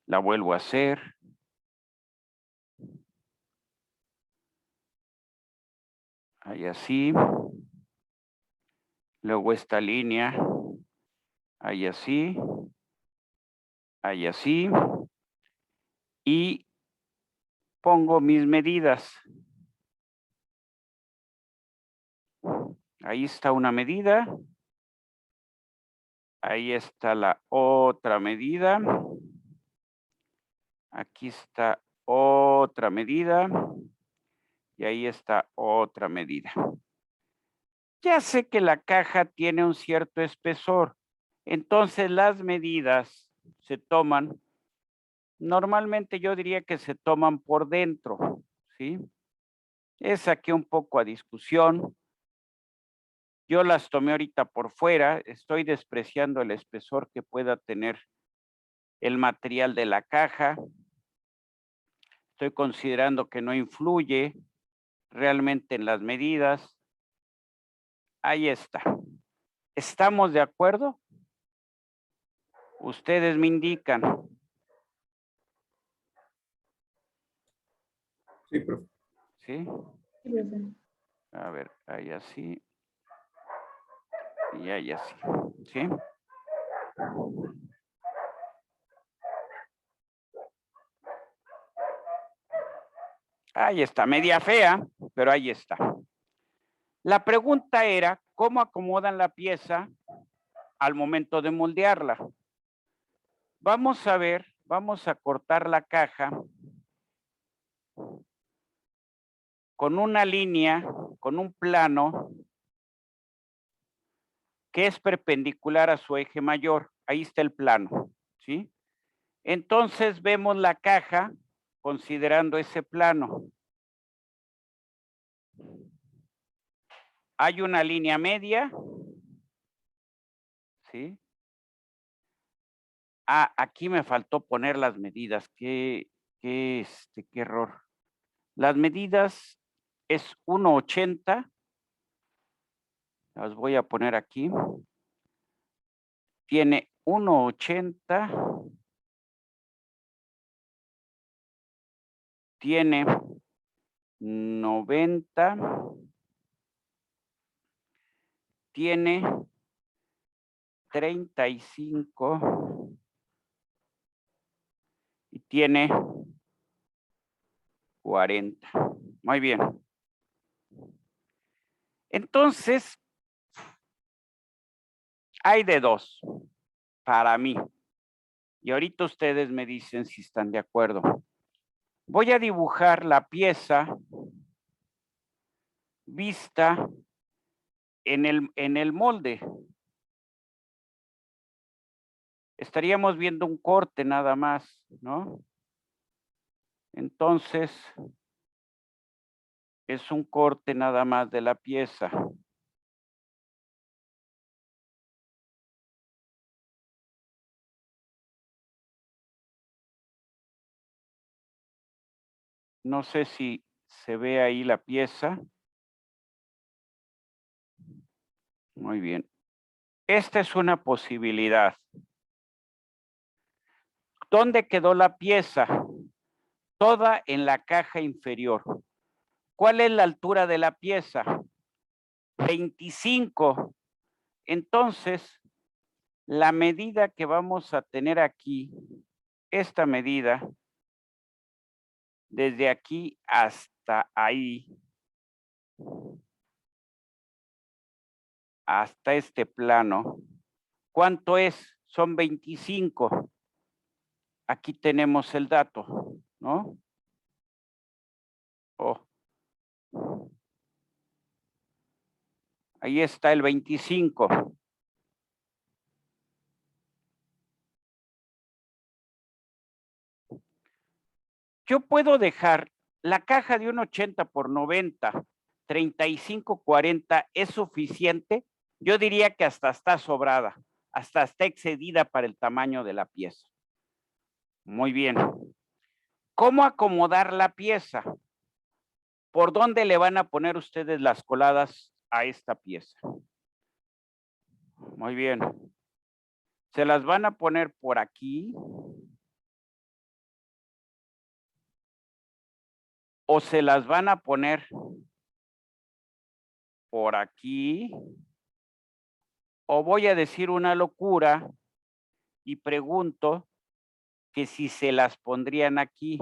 La vuelvo a hacer. Ahí así. Luego esta línea. Ahí así. Ahí así. Y pongo mis medidas. Ahí está una medida. Ahí está la otra medida. Aquí está otra medida. Y ahí está otra medida. Ya sé que la caja tiene un cierto espesor. Entonces las medidas se toman, normalmente yo diría que se toman por dentro, ¿sí? Es aquí un poco a discusión. Yo las tomé ahorita por fuera, estoy despreciando el espesor que pueda tener el material de la caja. Estoy considerando que no influye realmente en las medidas. Ahí está. ¿Estamos de acuerdo? Ustedes me indican. Sí, profe. ¿Sí? Sí, profe. A ver, ahí así. Y ahí así. ¿Sí? Ahí está, media fea, pero ahí está. La pregunta era, ¿cómo acomodan la pieza al momento de moldearla? Vamos a ver, vamos a cortar la caja con una línea, con un plano que es perpendicular a su eje mayor. Ahí está el plano, ¿sí? Entonces vemos la caja considerando ese plano. Hay una línea media, ¿sí? Ah, aquí me faltó poner las medidas. Qué error. Las medidas es 1.80. Las voy a poner aquí. Tiene 1.80. Tiene 90. Tiene 35. Y tiene 40. Muy bien. Entonces, hay de dos para mí. Y ahorita ustedes me dicen si están de acuerdo. Voy a dibujar la pieza vista en el molde. Estaríamos viendo un corte nada más, ¿no? Entonces, es un corte nada más de la pieza. No sé si se ve ahí la pieza. Muy bien. Esta es una posibilidad. ¿Dónde quedó la pieza? Toda en la caja inferior. ¿Cuál es la altura de la pieza? 25. Entonces, la medida que vamos a tener aquí, esta medida, desde aquí hasta ahí, hasta este plano, ¿cuánto es? Son 25. Aquí tenemos el dato, ¿no? Oh. Ahí está el 25. Yo puedo dejar la caja de un 80 por 90, 35, 40, ¿es suficiente? Yo diría que hasta está sobrada, hasta está excedida para el tamaño de la pieza. Muy bien. ¿Cómo acomodar la pieza? ¿Por dónde le van a poner ustedes las coladas a esta pieza? Muy bien. ¿Se las van a poner por aquí? ¿O se las van a poner por aquí? ¿O voy a decir una locura y pregunto que si se las pondrían aquí?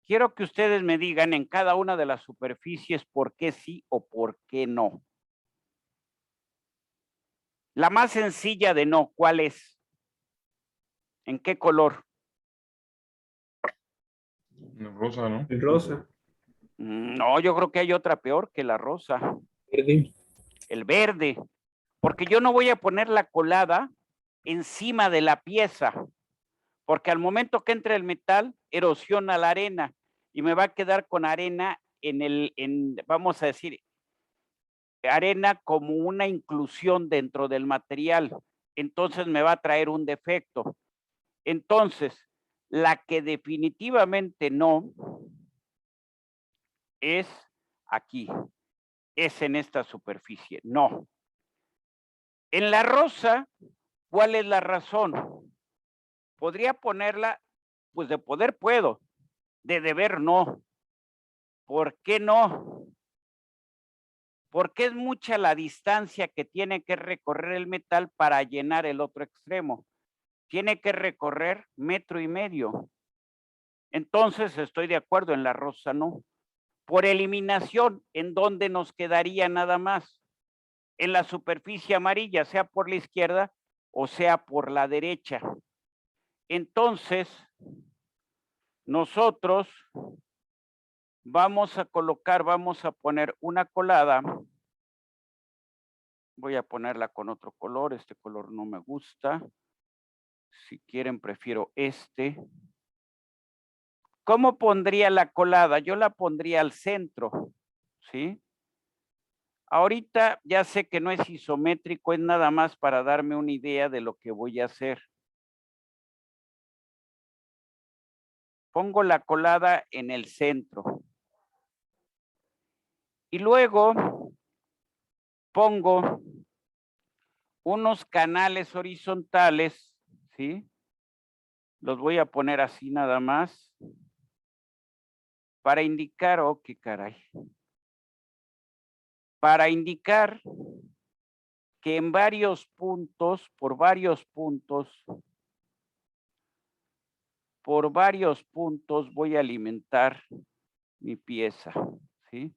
Quiero que ustedes me digan en cada una de las superficies por qué sí o por qué no. La más sencilla de no, ¿cuál es? ¿En qué color? Rosa, ¿no? El rosa. No, yo creo que hay otra peor que la rosa. Verde. El verde. Porque yo no voy a poner la colada encima de la pieza. Porque al momento que entre el metal, erosiona la arena. Y me va a quedar con arena vamos a decir, arena como una inclusión dentro del material. Entonces me va a traer un defecto. Entonces, la que definitivamente no es aquí, es en esta superficie, no. En la rosa, ¿cuál es la razón? Podría ponerla, pues de poder puedo, de deber no. ¿Por qué no? Porque es mucha la distancia que tiene que recorrer el metal para llenar el otro extremo. Tiene que recorrer 1,5 metros. Entonces estoy de acuerdo, en la rosa no. Por eliminación, ¿en dónde nos quedaría nada más? En la superficie amarilla, sea por la izquierda o sea por la derecha. Entonces, nosotros vamos a poner una colada. Voy a ponerla con otro color, este color no me gusta. Si quieren, prefiero este. ¿Cómo pondría la colada? Yo la pondría al centro, ¿sí? Ahorita ya sé que no es isométrico, es nada más para darme una idea de lo que voy a hacer. Pongo la colada en el centro. Y luego pongo unos canales horizontales, ¿sí? Los voy a poner así nada más. Para indicar, oh, qué caray. Para indicar que en varios puntos, por varios puntos voy a alimentar mi pieza, ¿sí?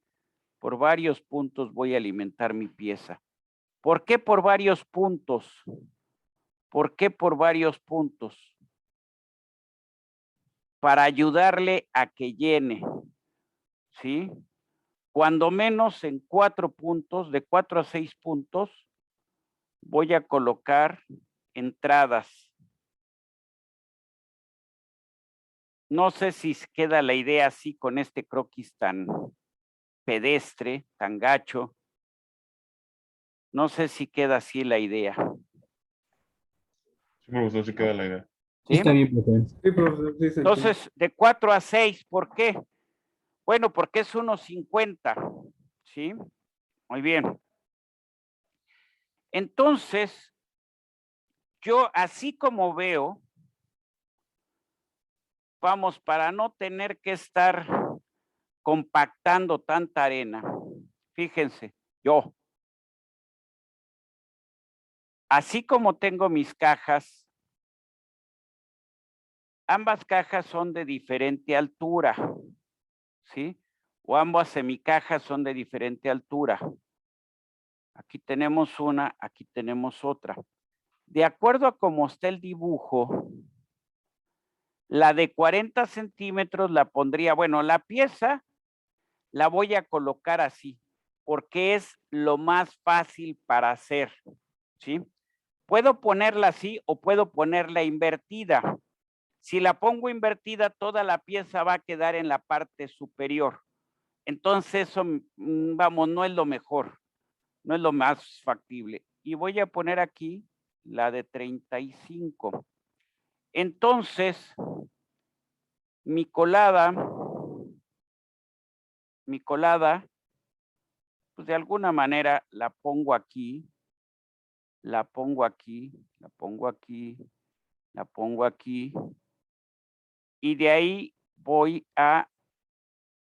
Por varios puntos voy a alimentar mi pieza. ¿Por qué por varios puntos? ¿Por qué por varios puntos? Para ayudarle a que llene, ¿sí? Cuando menos en 4 puntos, de 4 a 6 puntos, voy a colocar entradas. No sé si queda la idea así con este croquis tan pedestre, tan gacho. No sé si queda así la idea. Sí me gustó, sí queda la idea. ¿Sí? Está bien, profe. Sí, profesor, sí se entiende. Entonces, de 4 a 6, ¿por qué? Bueno, porque es 1.50, ¿sí? Muy bien. Entonces, yo así como veo, vamos, para no tener que estar compactando tanta arena, fíjense, yo, así como tengo mis cajas, ambas cajas son de diferente altura, ¿sí? O ambas semicajas son de diferente altura. Aquí tenemos una, aquí tenemos otra. De acuerdo a cómo está el dibujo, la de 40 centímetros la pondría, bueno, la pieza la voy a colocar así, porque es lo más fácil para hacer, ¿sí? Puedo ponerla así o puedo ponerla invertida. Si la pongo invertida, toda la pieza va a quedar en la parte superior. Entonces, eso, vamos, no es lo mejor, no es lo más factible. Y voy a poner aquí la de 35. Entonces, mi colada, pues de alguna manera la pongo aquí, la pongo aquí, la pongo aquí, la pongo aquí, y de ahí voy a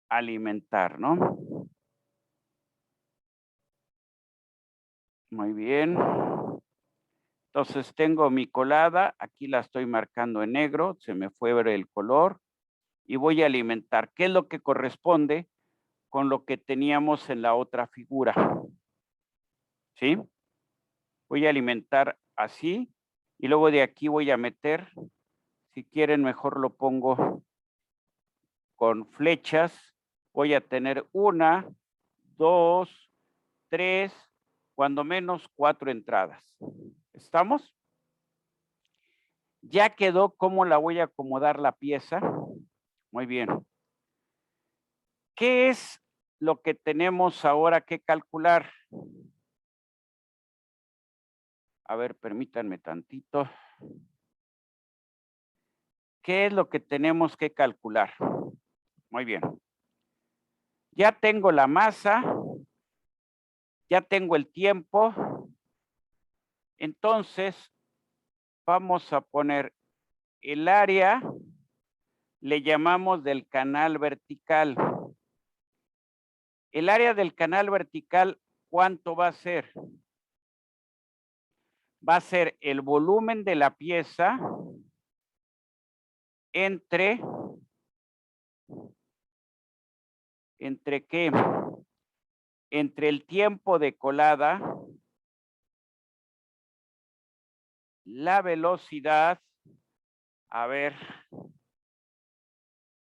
alimentar, ¿no? Muy bien. Entonces tengo mi colada, aquí la estoy marcando en negro, se me fue ver el color, y voy a alimentar. ¿Qué es lo que corresponde con lo que teníamos en la otra figura? ¿Sí? Voy a alimentar así, y luego de aquí voy a meter, si quieren mejor lo pongo con flechas, voy a tener 1, 2, 3, cuando menos 4 entradas. ¿Estamos? Ya quedó cómo la voy a acomodar la pieza. Muy bien. ¿Qué es lo que tenemos ahora que calcular? A ver, permítanme tantito. ¿Qué es lo que tenemos que calcular? Muy bien. Ya tengo la masa, ya tengo el tiempo. Entonces, vamos a poner el área, le llamamos del canal vertical. El área del canal vertical, ¿cuánto va a ser? Va a ser el volumen de la pieza ¿entre qué? Entre el tiempo de colada, la velocidad, a ver,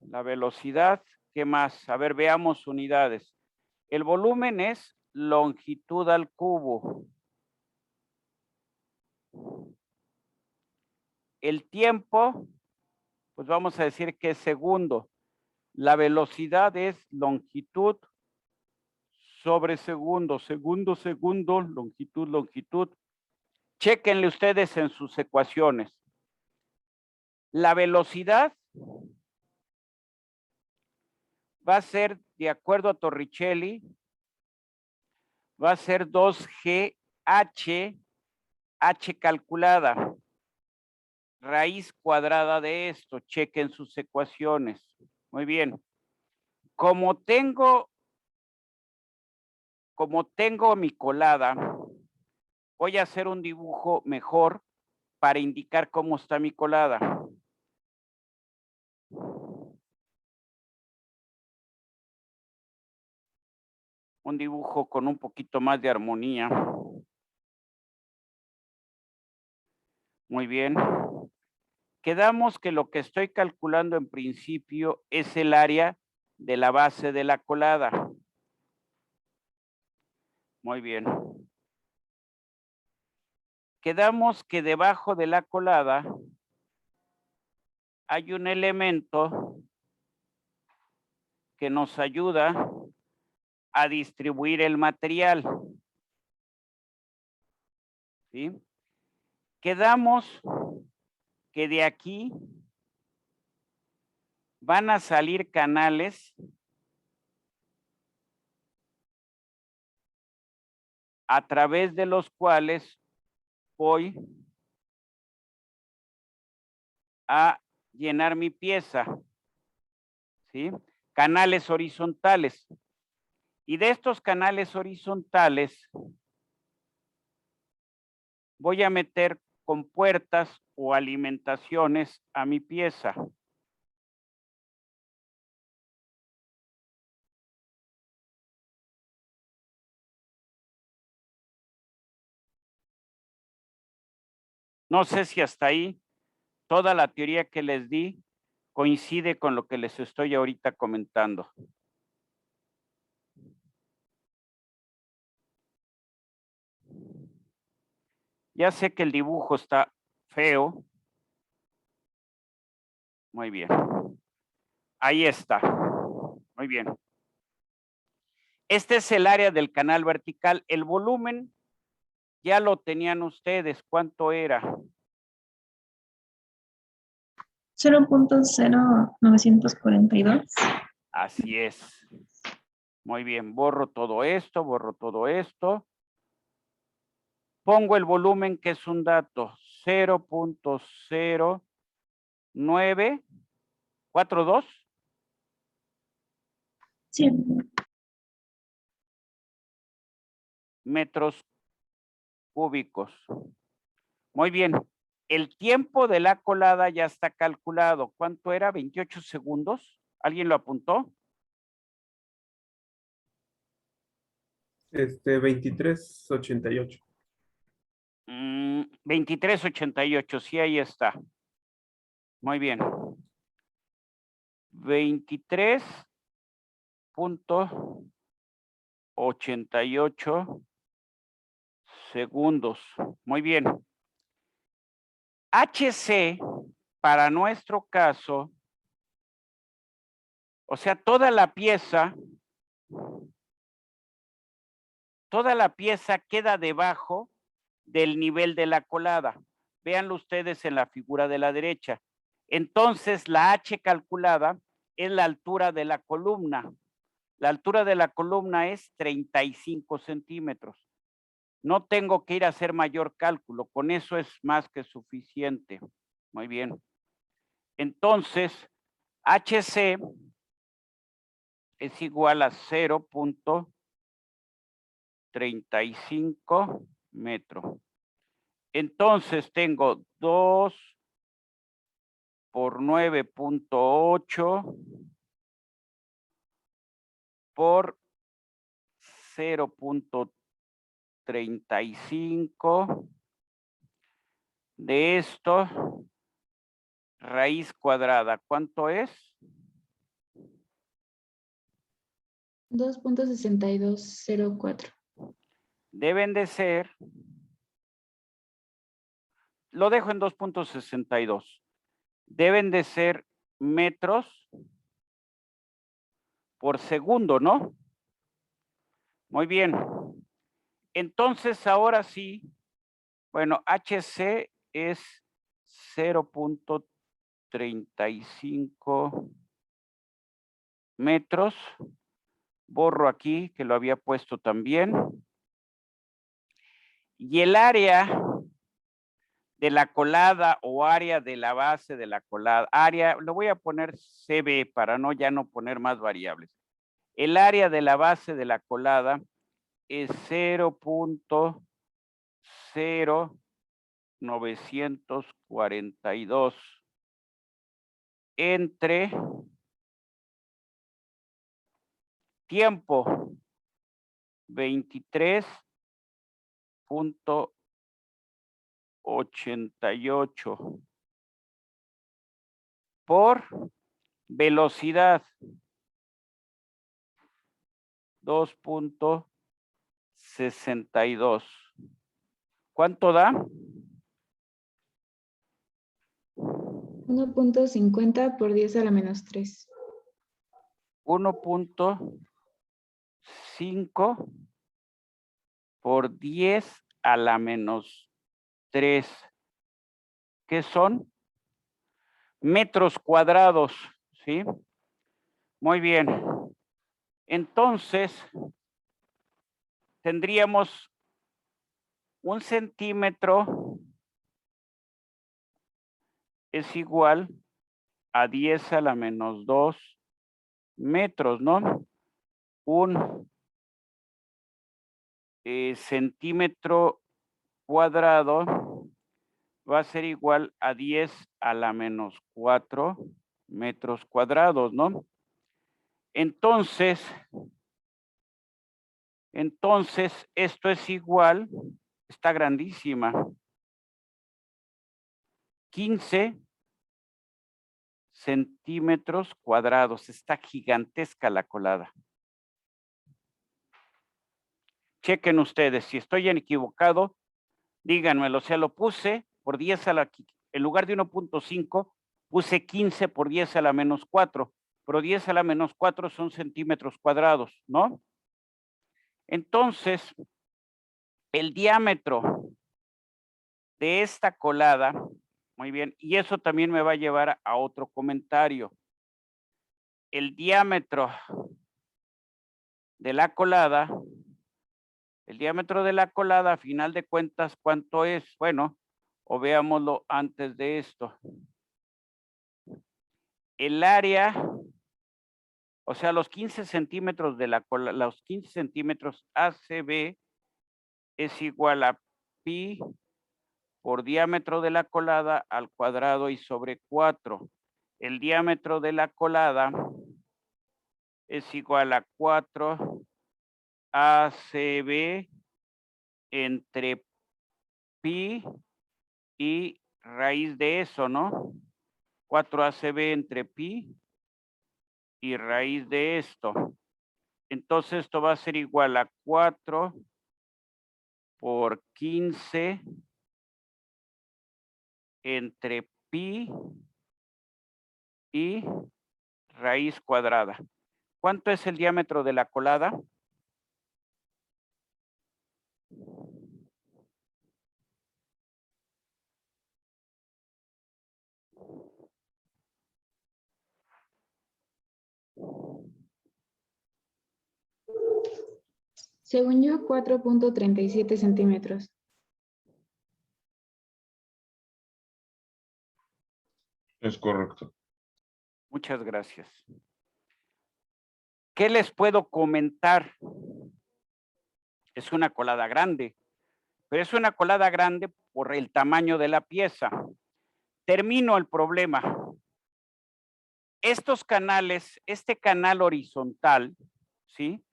la velocidad, ¿qué más? A ver, veamos unidades. El volumen es longitud al cubo. El tiempo, pues vamos a decir que es segundo. La velocidad es longitud sobre segundo, segundo, longitud. Chéquenle ustedes en sus ecuaciones. La velocidad va a ser, de acuerdo a Torricelli, va a ser 2G H calculada, raíz cuadrada de esto. Chequen sus ecuaciones. Muy bien. Como tengo mi colada, voy a hacer un dibujo mejor para indicar cómo está mi colada. Un dibujo con un poquito más de armonía. Muy bien. Quedamos que lo que estoy calculando en principio es el área de la base de la colada. Muy bien. Quedamos que debajo de la colada hay un elemento que nos ayuda a distribuir el material. ¿Sí? Quedamos que de aquí van a salir canales a través de los cuales voy a llenar mi pieza. ¿Sí? Canales horizontales. Y de estos canales horizontales voy a meter compuertas o alimentaciones a mi pieza. No sé si hasta ahí toda la teoría que les di coincide con lo que les estoy ahorita comentando. Ya sé que el dibujo está feo. Muy bien. Ahí está. Muy bien. Este es el área del canal vertical. El volumen ya lo tenían ustedes. ¿Cuánto era? 0.0942. Así es. Muy bien. Borro todo esto, Pongo el volumen, que es un dato. 0.0942. Sí. Metros cúbicos. Muy bien. El tiempo de la colada ya está calculado. ¿Cuánto era? 28 segundos. ¿Alguien lo apuntó? 23:88. 23:88. Sí, ahí está. Muy bien. 23.88 segundos. Muy bien. HC, para nuestro caso, o sea, toda la pieza queda debajo del nivel de la colada. Véanlo ustedes en la figura de la derecha. Entonces, la H calculada es la altura de la columna. La altura de la columna es 35 centímetros. No tengo que ir a hacer mayor cálculo. Con eso es más que suficiente. Muy bien. Entonces, HC es igual a 0.35 metros. Entonces tengo 2 por 9.8 por 0.35 de esto, raíz cuadrada. ¿Cuánto es? 2.6204. Deben de ser, lo dejo en 2.62. Deben de ser metros por segundo, ¿no? Muy bien. Entonces, ahora sí, bueno, HC es 0.35 metros. Borro aquí, que lo había puesto también. Y el área de la colada o área de la base de la colada, área, lo voy a poner CB para ya no poner más variables. El área de la base de la colada es 0.0942 entre tiempo 23.88 por velocidad 2.62. ¿Cuánto da? 1.50 por 10 a la menos 3. 1.5 por 10 a la menos 3. ¿Qué son? Metros cuadrados, ¿sí? Muy bien. Entonces, tendríamos 1 centímetro es igual a 10 a la menos 2 metros, ¿no? 1 centímetro cuadrado va a ser igual a 10 a la menos 4 metros cuadrados, ¿no? Entonces, esto es igual, está grandísima, 15 centímetros cuadrados. Está gigantesca la colada. Chequen ustedes, si estoy equivocado, díganmelo. O sea, lo puse por 10 a la, en lugar de 1.5, puse 15 por 10 a la menos 4, pero 10 a la menos 4 son centímetros cuadrados, ¿no? Entonces, el diámetro de esta colada, muy bien, y eso también me va a llevar a otro comentario. El diámetro de la colada, a final de cuentas, ¿cuánto es? Bueno, o veámoslo antes de esto. El área, o sea, los 15 centímetros de la colada, los 15 centímetros ACB es igual a pi por diámetro de la colada al cuadrado y sobre 4. El diámetro de la colada es igual a 4 ACB entre pi y raíz de eso, ¿no? 4 ACB entre pi y raíz de esto. Entonces esto va a ser igual a 4 por 15 entre pi y raíz cuadrada. ¿Cuánto es el diámetro de la colada? Según yo, 4.37 centímetros. Es correcto. Muchas gracias. ¿Qué les puedo comentar? Es una colada grande, pero es una colada grande por el tamaño de la pieza. Termino el problema. Estos canales, este canal horizontal, ¿sí?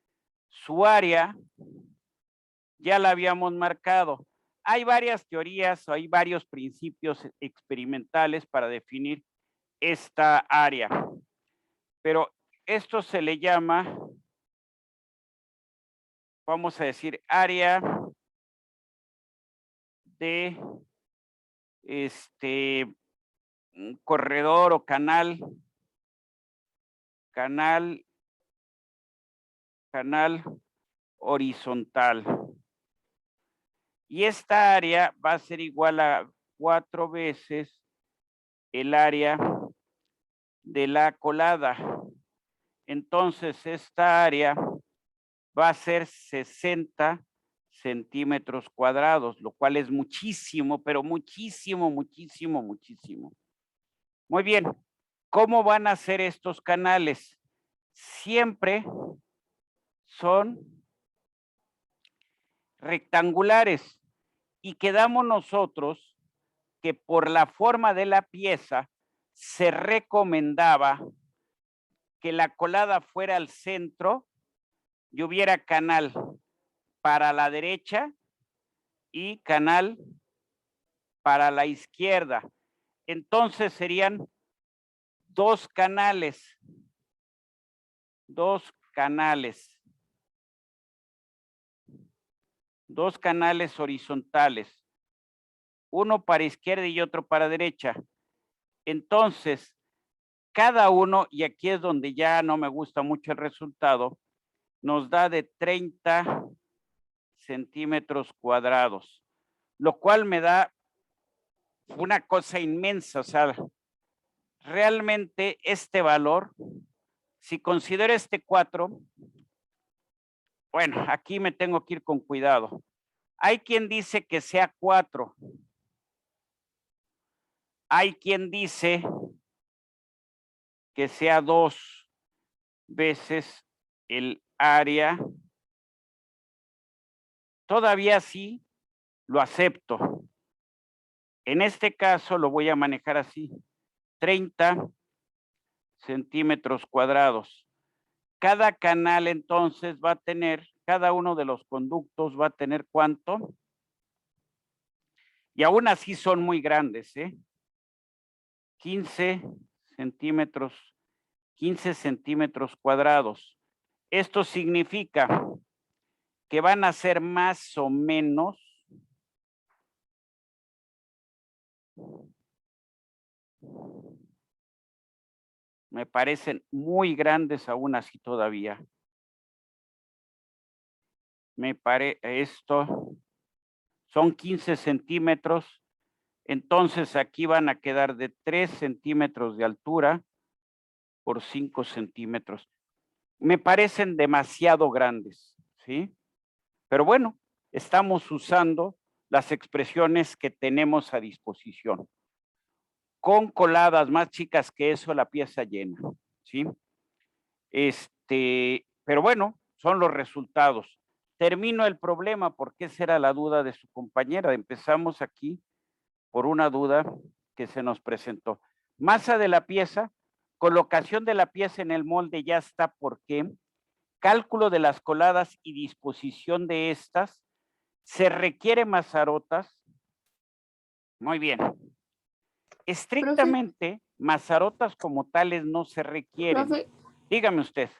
Su área ya la habíamos marcado. Hay varias teorías, hay varios principios experimentales para definir esta área, pero esto se le llama, vamos a decir, área de corredor o canal horizontal. Y esta área va a ser igual a 4 veces el área de la colada. Entonces, esta área va a ser 60 centímetros cuadrados, lo cual es muchísimo, pero muchísimo, muchísimo, muchísimo. Muy bien. ¿Cómo van a ser estos canales? Siempre son rectangulares y quedamos nosotros que por la forma de la pieza se recomendaba que la colada fuera al centro y hubiera canal para la derecha y canal para la izquierda. Entonces serían dos canales horizontales, uno para izquierda y otro para derecha. Entonces, cada uno, y aquí es donde ya no me gusta mucho el resultado, nos da de 30 centímetros cuadrados, lo cual me da una cosa inmensa. O sea, realmente este valor, si considero este 4, bueno, aquí me tengo que ir con cuidado. Hay quien dice que sea 4. Hay quien dice que sea 2 veces el área. Todavía sí lo acepto. En este caso lo voy a manejar así. 30 centímetros cuadrados. Cada canal entonces va a tener, cada uno de los conductos va a tener ¿cuánto? Y aún así son muy grandes, 15 centímetros cuadrados. Esto significa que van a ser más o menos me parecen muy grandes aún así todavía. Esto son 15 centímetros. Entonces aquí van a quedar de 3 centímetros de altura por 5 centímetros. Me parecen demasiado grandes, ¿sí? Pero bueno, estamos usando las expresiones que tenemos a disposición. Con coladas más chicas que eso, la pieza llena, ¿sí? Pero bueno, son los resultados. Termino el problema porque esa era la duda de su compañera. Empezamos aquí por una duda que se nos presentó. Masa de la pieza, colocación de la pieza en el molde ya está. ¿Por qué? Cálculo de las coladas y disposición de estas. Se requiere mazarotas. Muy bien. Estrictamente, mazarotas como tales no se requieren. Profe, Dígame usted.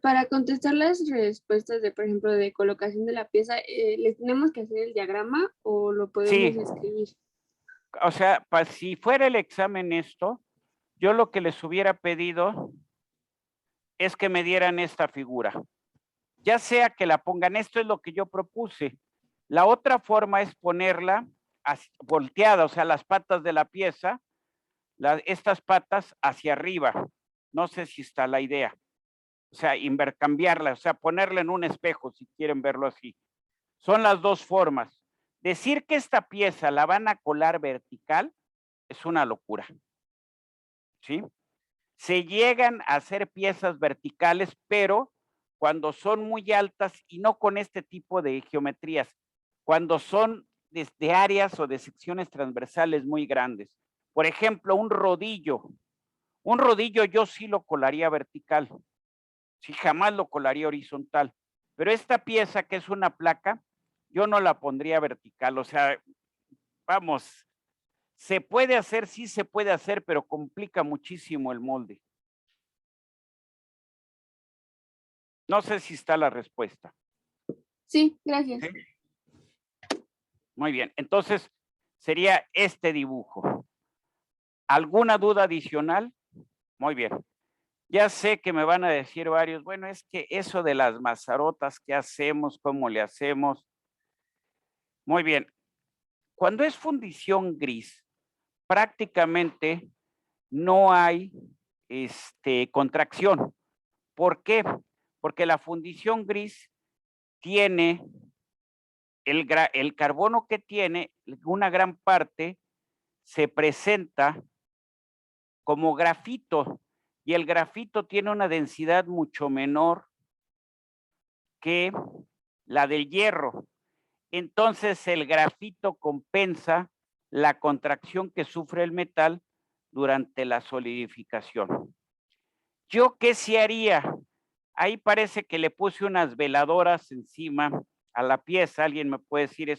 Para contestar las respuestas de, por ejemplo, de colocación de la pieza, ¿les tenemos que hacer el diagrama o lo podemos Sí. escribir? O sea, si fuera el examen esto, yo lo que les hubiera pedido es que me dieran esta figura. Ya sea que la pongan, esto es lo que yo propuse. La otra forma es ponerla volteada, o sea, las patas de la pieza, estas patas hacia arriba. No sé si está la idea. O sea, cambiarla, o sea, ponerla en un espejo, si quieren verlo así. Son las dos formas. Decir que esta pieza la van a colar vertical es una locura. ¿Sí? Se llegan a hacer piezas verticales, pero cuando son muy altas y no con este tipo de geometrías, cuando son de áreas o de secciones transversales muy grandes. Por ejemplo, un rodillo yo sí lo colaría vertical, sí jamás lo colaría horizontal, pero esta pieza que es una placa, yo no la pondría vertical, o sea, vamos, se puede hacer, sí se puede hacer, pero complica muchísimo el molde. No sé si está la respuesta. Sí, gracias. ¿Sí? Muy bien, entonces sería este dibujo. ¿Alguna duda adicional? Muy bien. Ya sé que me van a decir varios, bueno, es que eso de las mazarotas, ¿qué hacemos? ¿Cómo le hacemos? Muy bien. Cuando es fundición gris, prácticamente no hay contracción. ¿Por qué? Porque la fundición gris tiene el carbono que tiene, una gran parte se presenta como grafito y el grafito tiene una densidad mucho menor que la del hierro. Entonces el grafito compensa la contracción que sufre el metal durante la solidificación. ¿Yo qué sí haría? Ahí parece que le puse unas veladoras encima a la pieza. Alguien me puede decir,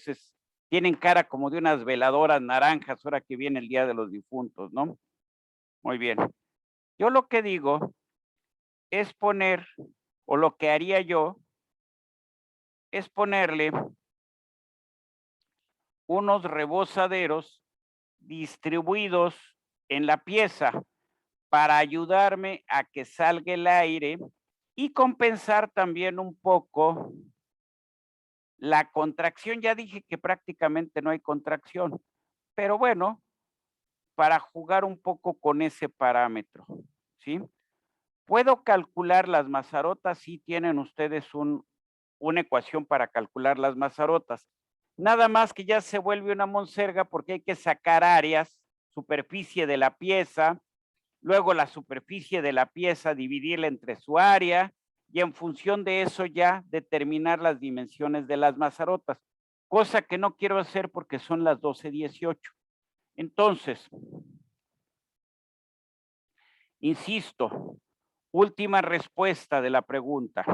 tienen cara como de unas veladoras naranjas ahora que viene el Día de los Difuntos, ¿no? Muy bien. Yo lo que digo es poner, o lo que haría yo, es ponerle unos rebozaderos distribuidos en la pieza para ayudarme a que salga el aire y compensar también un poco la contracción. Ya dije que prácticamente no hay contracción, pero bueno, para jugar un poco con ese parámetro, ¿sí? ¿Puedo calcular las mazarotas? Sí tienen ustedes una ecuación para calcular las mazarotas. Nada más que ya se vuelve una monserga porque hay que sacar áreas, superficie de la pieza, luego la superficie de la pieza, dividirla entre su área y en función de eso ya determinar las dimensiones de las mazarotas, cosa que no quiero hacer porque son las 12:18. Entonces, insisto, última respuesta de la pregunta.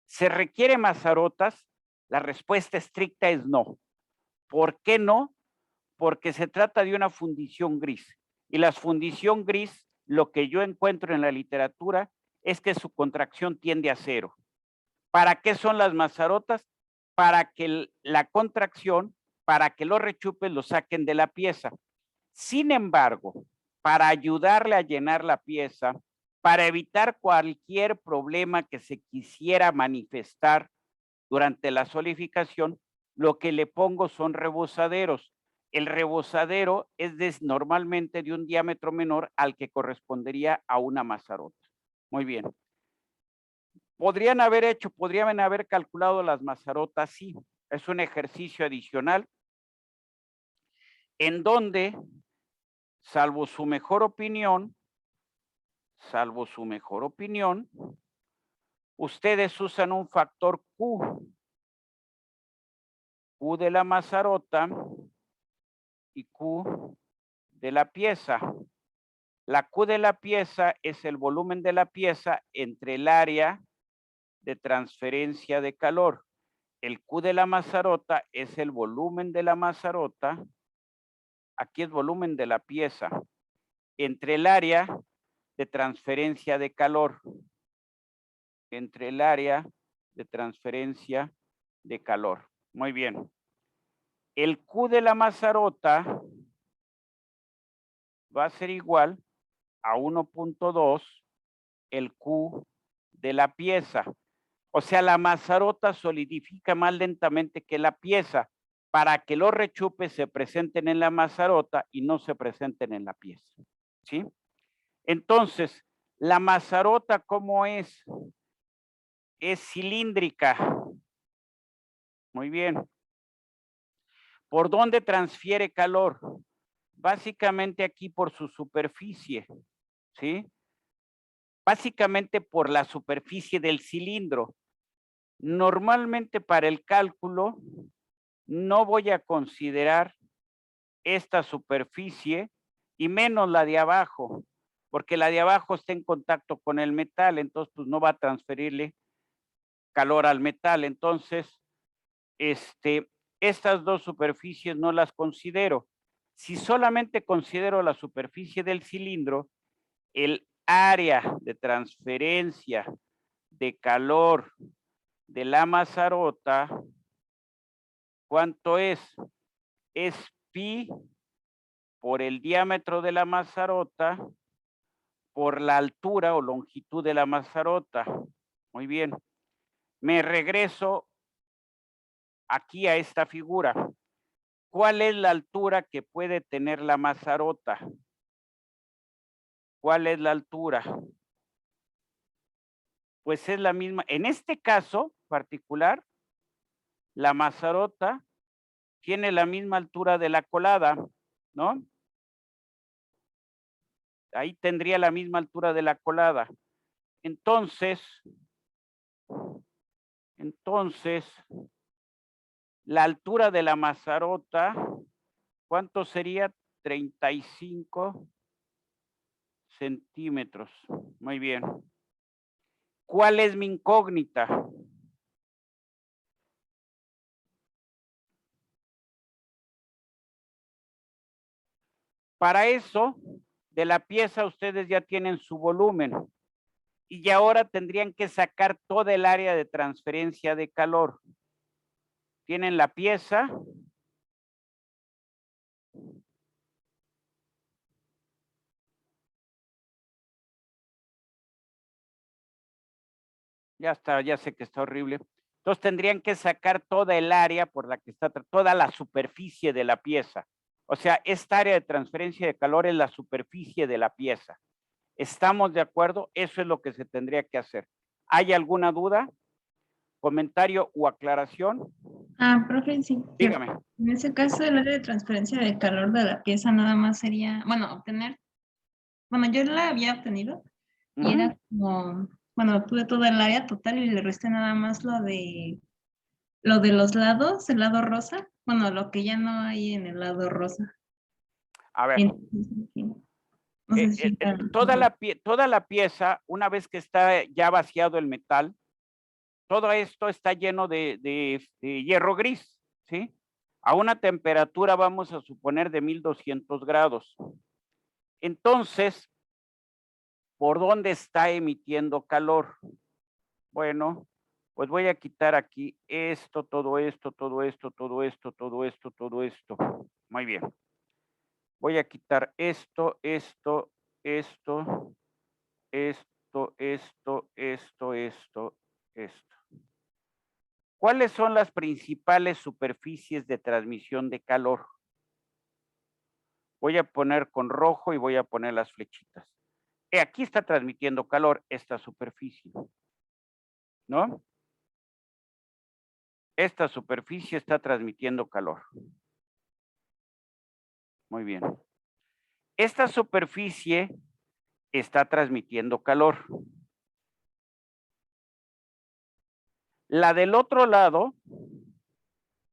¿Se requiere mazarotas? La respuesta estricta es no. ¿Por qué no? Porque se trata de una fundición gris. Y la fundición gris, lo que yo encuentro en la literatura, es que su contracción tiende a cero. ¿Para qué son las mazarotas? Para que la contracción, para que los rechupes lo saquen de la pieza. Sin embargo, para ayudarle a llenar la pieza, para evitar cualquier problema que se quisiera manifestar durante la solidificación, lo que le pongo son rebozaderos. El rebozadero es normalmente de un diámetro menor al que correspondería a una mazarota. Muy bien. Podrían haber calculado las mazarotas, sí. Es un ejercicio adicional en donde, salvo su mejor opinión, ustedes usan un factor Q de la mazarota y Q de la pieza. La Q de la pieza es el volumen de la pieza entre el área de transferencia de calor. El Q de la mazarota es el volumen de la mazarota. Aquí es volumen de la pieza entre el área de transferencia de calor. Entre el área de transferencia de calor. Muy bien. El Q de la mazarota va a ser igual a 1.2 el Q de la pieza. O sea, la mazarota solidifica más lentamente que la pieza para que los rechupes se presenten en la mazarota y no se presenten en la pieza. ¿Sí? Entonces, la mazarota, ¿cómo es? Es cilíndrica. Muy bien. ¿Por dónde transfiere calor? Básicamente aquí por su superficie, ¿sí? Básicamente por la superficie del cilindro. Normalmente para el cálculo no voy a considerar esta superficie y menos la de abajo, porque la de abajo está en contacto con el metal, entonces pues no va a transferirle calor al metal. Entonces, estas dos superficies no las considero. Si solamente considero la superficie del cilindro, el área de transferencia de calor de la mazarota, ¿cuánto es? Es pi por el diámetro de la mazarota por la altura o longitud de la mazarota. Muy bien. Me regreso aquí a esta figura. ¿Cuál es la altura que puede tener la mazarota? ¿Cuál es la altura? Pues es la misma. En este caso particular, la mazarota tiene la misma altura de la colada, ¿no? Ahí tendría la misma altura de la colada. Entonces, la altura de la mazarota, ¿cuánto sería? 35 centímetros. Muy bien. ¿Cuál es mi incógnita? Para eso, de la pieza ustedes ya tienen su volumen y ya ahora tendrían que sacar toda el área de transferencia de calor. Tienen la pieza. Ya está, ya sé que está horrible. Entonces tendrían que sacar toda el área por la que está, toda la superficie de la pieza. O sea, esta área de transferencia de calor es la superficie de la pieza. ¿Estamos de acuerdo? Eso es lo que se tendría que hacer. ¿Hay alguna duda, comentario o aclaración? Profe, sí. Dígame. En ese caso, el área de transferencia de calor de la pieza nada más sería, yo la había obtenido y era como, obtuve toda el área total y le resté nada más lo de los lados, el lado rosa, lo que ya no hay en el lado rosa. A ver. No sé si toda la pieza, una vez que está ya vaciado el metal, todo esto está lleno de hierro gris, ¿sí? A una temperatura, vamos a suponer, de 1200 grados. Entonces, ¿por dónde está emitiendo calor? Bueno, pues voy a quitar aquí esto, todo esto, todo esto, todo esto, todo esto, todo esto. Muy bien. Voy a quitar esto, esto, esto, esto, esto, esto, esto, esto. ¿Cuáles son las principales superficies de transmisión de calor? Voy a poner con rojo y voy a poner las flechitas. Aquí está transmitiendo calor esta superficie, ¿no? Esta superficie está transmitiendo calor. Muy bien. Esta superficie está transmitiendo calor. La del otro lado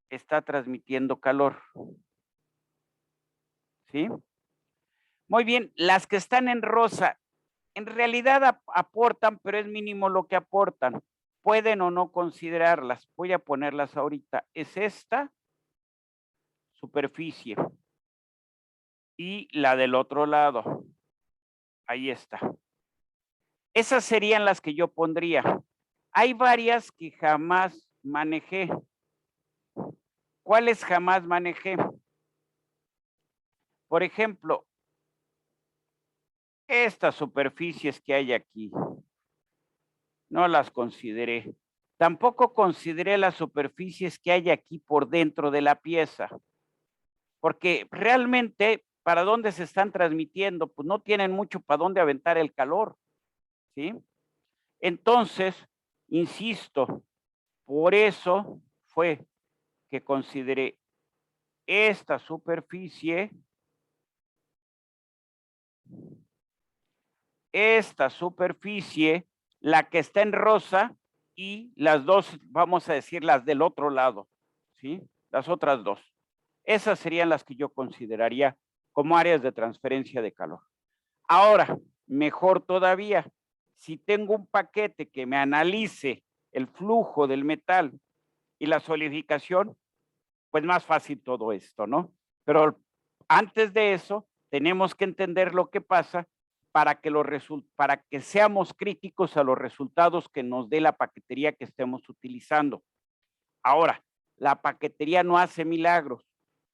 está transmitiendo calor. ¿Sí? Muy bien, las que están en rosa, en realidad aportan, pero es mínimo lo que aportan. Pueden o no considerarlas. Voy a ponerlas ahorita. Es esta superficie y la del otro lado. Ahí está. Esas serían las que yo pondría. Hay varias que jamás manejé. ¿Cuáles jamás manejé? Por ejemplo, estas superficies que hay aquí, no las consideré. Tampoco consideré las superficies que hay aquí por dentro de la pieza, porque realmente, ¿para dónde se están transmitiendo? Pues no tienen mucho para dónde aventar el calor, ¿sí? Entonces, insisto, por eso fue que consideré esta superficie, la que está en rosa, y las dos, vamos a decir, las del otro lado, ¿sí? Las otras dos. Esas serían las que yo consideraría como áreas de transferencia de calor. Ahora, mejor todavía, si tengo un paquete que me analice el flujo del metal y la solidificación, pues más fácil todo esto, ¿no? Pero antes de eso, tenemos que entender lo que pasa para que seamos críticos a los resultados que nos dé la paquetería que estemos utilizando. Ahora, la paquetería no hace milagros.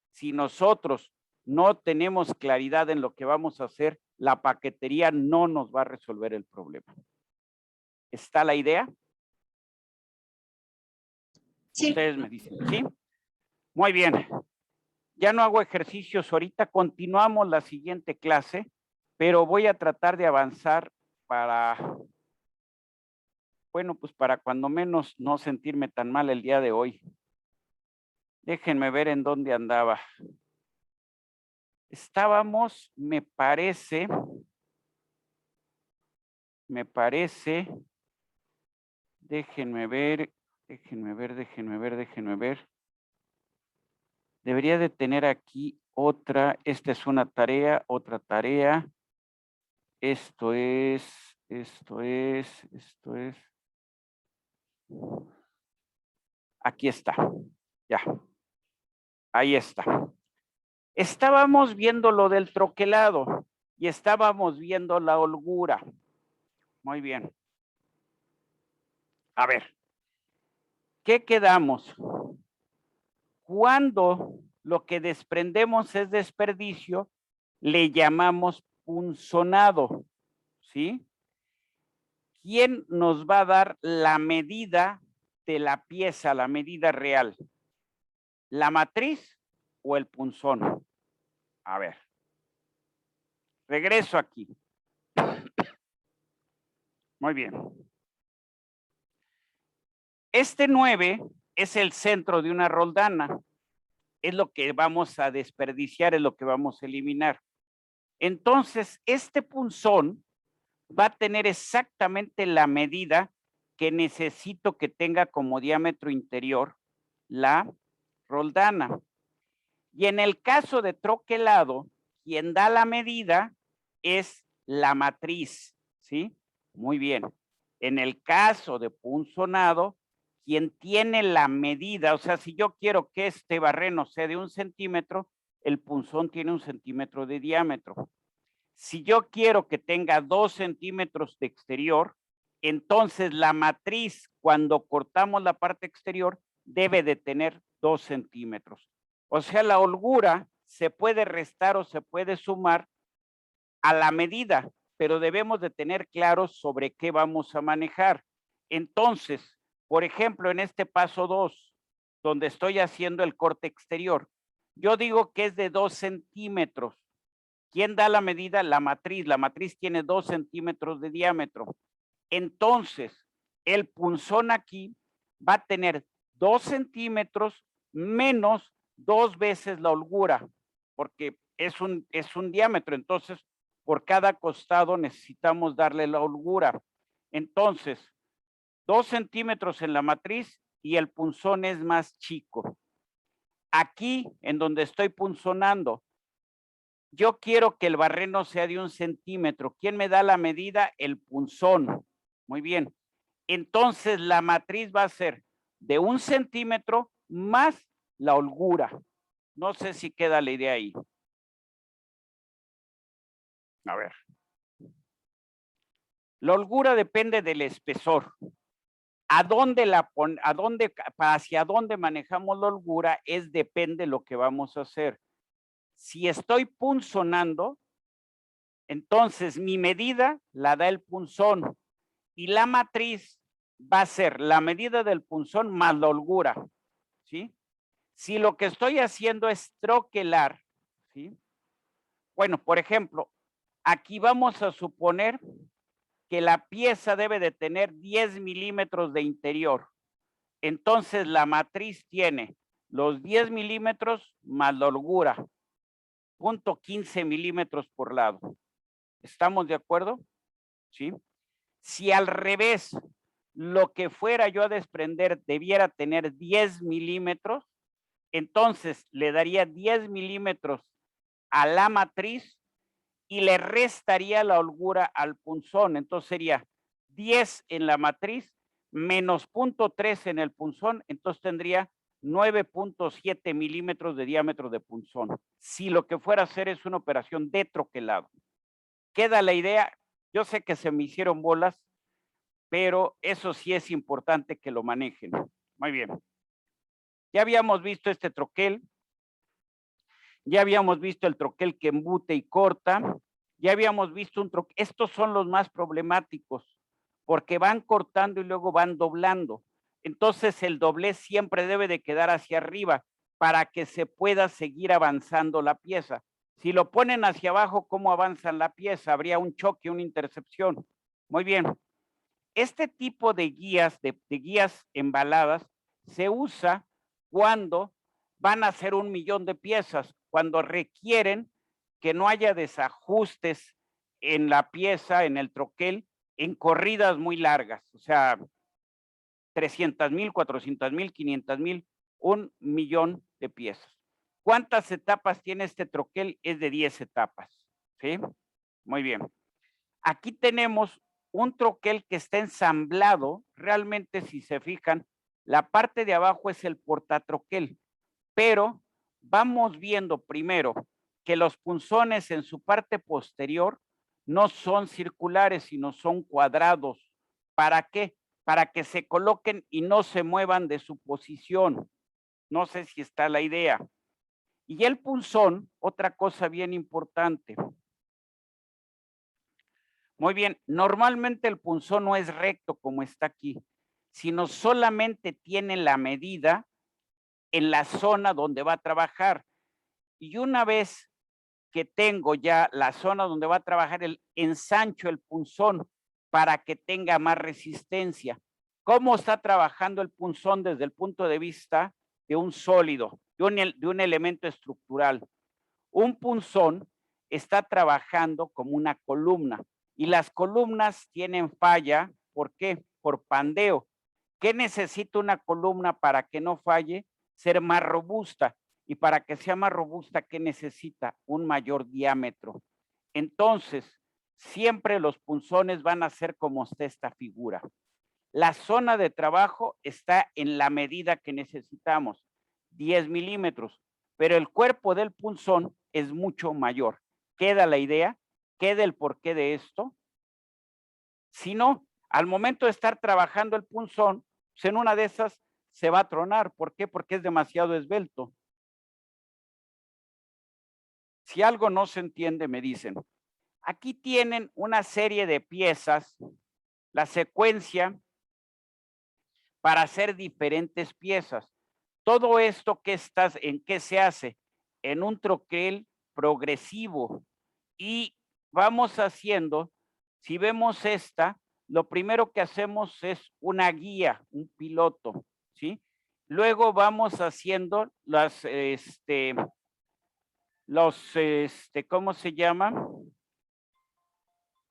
Si nosotros no tenemos claridad en lo que vamos a hacer, la paquetería no nos va a resolver el problema. ¿Está la idea? Sí. Ustedes me dicen, ¿sí? Muy bien. Ya no hago ejercicios ahorita, continuamos la siguiente clase, pero voy a tratar de avanzar para, bueno, pues para cuando menos no sentirme tan mal el día de hoy. Déjenme ver en dónde andaba. Estábamos, me parece, déjenme ver. Debería de tener aquí otra, esta es una tarea, otra tarea. Esto es. Aquí está, ya. Ahí está. Estábamos viendo lo del troquelado y estábamos viendo la holgura. Muy bien. A ver, ¿qué quedamos? Cuando lo que desprendemos es desperdicio, le llamamos punzonado, ¿sí? ¿Quién nos va a dar la medida de la pieza, la medida real? ¿La matriz o el punzón? A ver. Regreso aquí. Muy bien. Este 9 es el centro de una roldana. Es lo que vamos a desperdiciar, es lo que vamos a eliminar. Entonces, este punzón va a tener exactamente la medida que necesito que tenga como diámetro interior la roldana. Y en el caso de troquelado, quien da la medida es la matriz, ¿sí? Muy bien. En el caso de punzonado, quien tiene la medida, o sea, si yo quiero que este barreno sea de 1 centímetro, el punzón tiene 1 centímetro de diámetro. Si yo quiero que tenga 2 centímetros de exterior, entonces la matriz, cuando cortamos la parte exterior, debe de tener 2 centímetros. O sea, la holgura se puede restar o se puede sumar a la medida, pero debemos de tener claro sobre qué vamos a manejar. Entonces, por ejemplo, en este paso 2, donde estoy haciendo el corte exterior, yo digo que es de 2 centímetros. ¿Quién da la medida? La matriz. La matriz tiene 2 centímetros de diámetro. Entonces, el punzón aquí va a tener 2 centímetros menos 2 veces la holgura, porque es un diámetro. Entonces, por cada costado necesitamos darle la holgura. Entonces, 2 centímetros en la matriz y el punzón es más chico. Aquí, en donde estoy punzonando, yo quiero que el barreno sea de 1 centímetro. ¿Quién me da la medida? El punzón. Muy bien. Entonces, la matriz va a ser de 1 centímetro más la holgura. No sé si queda la idea ahí. A ver. La holgura depende del espesor. Hacia dónde manejamos la holgura depende de lo que vamos a hacer. Si estoy punzonando, entonces mi medida la da el punzón y la matriz va a ser la medida del punzón más la holgura, ¿sí? Si lo que estoy haciendo es troquelar, ¿sí? Bueno, por ejemplo, aquí vamos a suponer que la pieza debe de tener 10 milímetros de interior. Entonces la matriz tiene los 10 milímetros más la holgura, 0.15 milímetros por lado. ¿Estamos de acuerdo? ¿Sí? Si al revés, lo que fuera yo a desprender debiera tener 10 milímetros, entonces le daría 10 milímetros a la matriz y le restaría la holgura al punzón. Entonces sería 10 en la matriz menos 0.3 en el punzón, entonces tendría 9.7 milímetros de diámetro de punzón. Si lo que fuera a hacer es una operación de troquelado. Queda la idea, yo sé que se me hicieron bolas, pero eso sí es importante que lo manejen. Muy bien. Ya habíamos visto este troquel, ya habíamos visto el troquel que embute y corta, ya habíamos visto un troquel. Estos son los más problemáticos, porque van cortando y luego van doblando. Entonces el doblez siempre debe de quedar hacia arriba para que se pueda seguir avanzando la pieza. Si lo ponen hacia abajo, ¿cómo avanzan la pieza? Habría un choque, una intercepción. Muy bien. Este tipo de guías, de guías embaladas, se usa cuando van a hacer 1 millón de piezas, cuando requieren que no haya desajustes en la pieza, en el troquel, en corridas muy largas, o sea, 300,000, 400,000, 500,000, 1 millón de piezas. ¿Cuántas etapas tiene este troquel? Es de 10 etapas, ¿sí? Muy bien. Aquí tenemos un troquel que está ensamblado. Realmente, si se fijan, la parte de abajo es el portatroquel, pero vamos viendo primero que los punzones en su parte posterior no son circulares, sino son cuadrados. ¿Para qué? Para que se coloquen y no se muevan de su posición. No sé si está la idea. Y el punzón, otra cosa bien importante. Muy bien, normalmente el punzón no es recto como está aquí, sino solamente tiene la medida en la zona donde va a trabajar. Y una vez que tengo ya la zona donde va a trabajar, ensancho el punzón para que tenga más resistencia. ¿Cómo está trabajando el punzón desde el punto de vista de un sólido, de un elemento estructural? Un punzón está trabajando como una columna y las columnas tienen falla. ¿Por qué? Por pandeo. ¿Qué necesita una columna para que no falle? Ser más robusta. Y para que sea más robusta, ¿qué necesita? Un mayor diámetro. Entonces, siempre los punzones van a ser como está esta figura. La zona de trabajo está en la medida que necesitamos, 10 milímetros, pero el cuerpo del punzón es mucho mayor. ¿Queda la idea? ¿Queda el porqué de esto? Si no, al momento de estar trabajando el punzón, pues en una de esas se va a tronar. ¿Por qué? Porque es demasiado esbelto. Si algo no se entiende, me dicen. Aquí tienen una serie de piezas, la secuencia para hacer diferentes piezas. Todo esto ¿en qué se hace? En un troquel progresivo. Y vamos haciendo, si vemos esta, lo primero que hacemos es una guía, un piloto, ¿sí? Luego vamos haciendo ¿cómo se llama?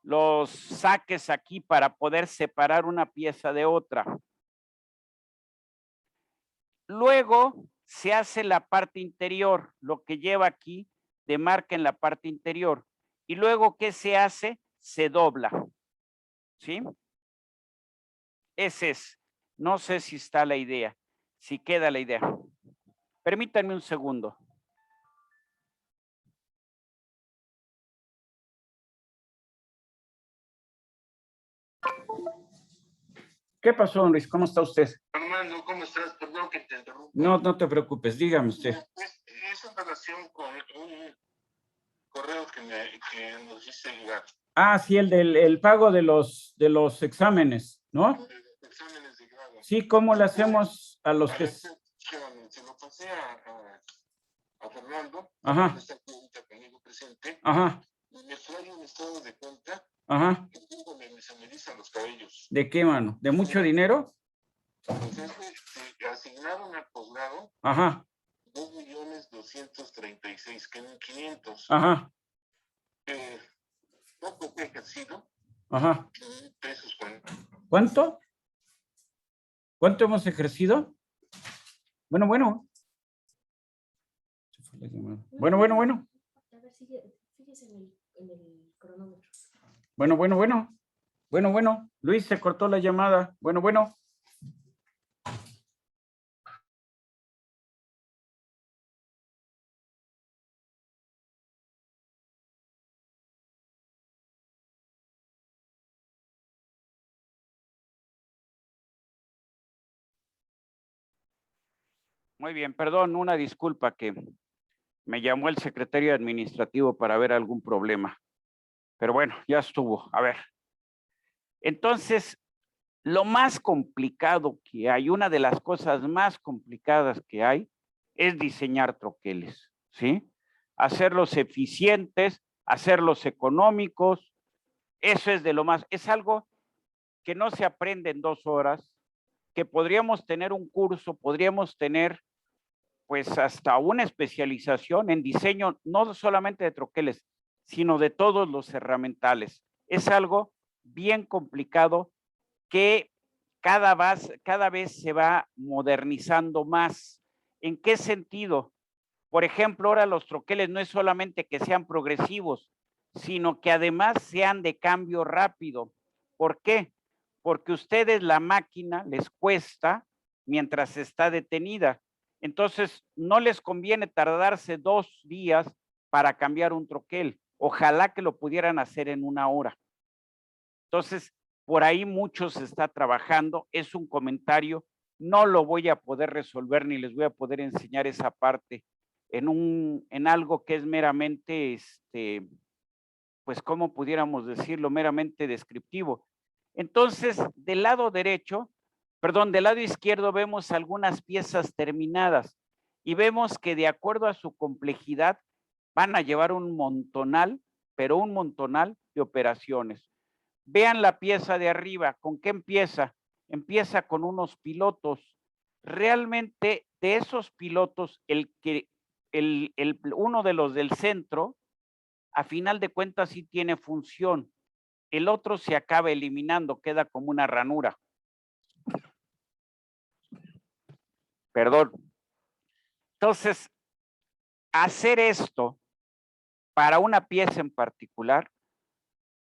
Los saques aquí para poder separar una pieza de otra. Luego se hace la parte interior, lo que lleva aquí de marca en la parte interior. Y luego, ¿qué se hace? Se dobla. ¿Sí? Ese es. No sé si está la idea, si queda la idea. Permítanme un segundo. ¿Qué pasó, don Luis? ¿Cómo está usted? Armando, ¿cómo estás? Perdón que te interrumpa. No te preocupes, dígame usted. Es en relación con un correo que nos hice llegar. Ah, sí, el pago de los exámenes, ¿no? Exámenes de grado. Sí, ¿cómo le hacemos a los que... Se lo pasé a Fernando. Ajá. Fernando está aquí ahorita conmigo presente. Ajá, Y me trae un estado de cuenta ajá. que tengo, se me erizan los cabellos. ¿De qué, mano? ¿De mucho dinero? Entonces, asignaron al posgrado Ajá, 2.236.500. ajá, Poco que he ejercido, ajá. pesos con... ¿Cuánto? ¿Cuánto hemos ejercido? Bueno. Bueno. A ver, fíjese en el cronómetro. Bueno. Luis, se cortó la llamada. Bueno. Muy bien, perdón, una disculpa que me llamó el secretario administrativo para ver algún problema. Pero bueno, ya estuvo. A ver. Entonces, lo más complicado que hay, una de las cosas más complicadas que hay, es diseñar troqueles, ¿sí? Hacerlos eficientes, hacerlos económicos. Eso es de lo más, es algo que no se aprende en 2 horas, que podríamos tener un curso, podríamos tener pues hasta una especialización en diseño, no solamente de troqueles, sino de todos los herramientales. Es algo bien complicado que cada vez se va modernizando más. ¿En qué sentido? Por ejemplo, ahora los troqueles no es solamente que sean progresivos, sino que además sean de cambio rápido. ¿Por qué? Porque ustedes la máquina les cuesta mientras está detenida. Entonces, no les conviene tardarse 2 días para cambiar un troquel. Ojalá que lo pudieran hacer en 1 hora. Entonces, por ahí mucho se está trabajando. Es un comentario. No lo voy a poder resolver ni les voy a poder enseñar esa parte en algo que es meramente, pues, ¿cómo pudiéramos decirlo? Meramente descriptivo. Entonces, del lado izquierdo vemos algunas piezas terminadas y vemos que de acuerdo a su complejidad van a llevar un montonal, pero un montonal de operaciones. Vean la pieza de arriba, ¿con qué empieza? Empieza con unos pilotos. Realmente de esos pilotos, uno de los del centro, a final de cuentas sí tiene función. El otro se acaba eliminando, queda como una ranura. Perdón. Entonces, hacer esto para una pieza en particular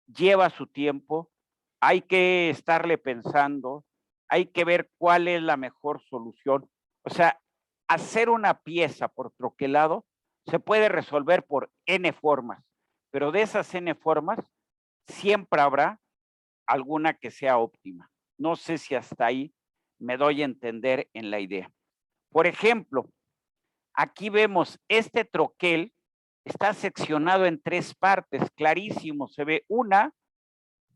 lleva su tiempo, hay que estarle pensando, hay que ver cuál es la mejor solución. O sea, hacer una pieza por troquelado se puede resolver por N formas, pero de esas N formas siempre habrá alguna que sea óptima. No sé si hasta ahí me doy a entender en la idea. Por ejemplo, aquí vemos este troquel está seccionado en 3 partes, clarísimo, se ve 1,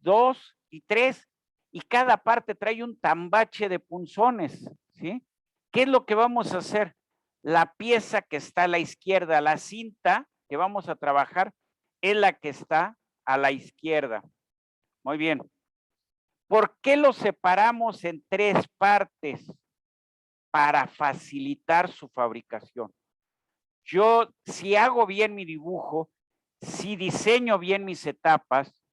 2 y 3, y cada parte trae un tambache de punzones, ¿sí? ¿Qué es lo que vamos a hacer? La pieza que está a la izquierda, la cinta que vamos a trabajar, es la que está a la izquierda. Muy bien. ¿Por qué lo separamos en 3 partes? Para facilitar su fabricación. Yo, si hago bien mi dibujo, si diseño bien mis etapas,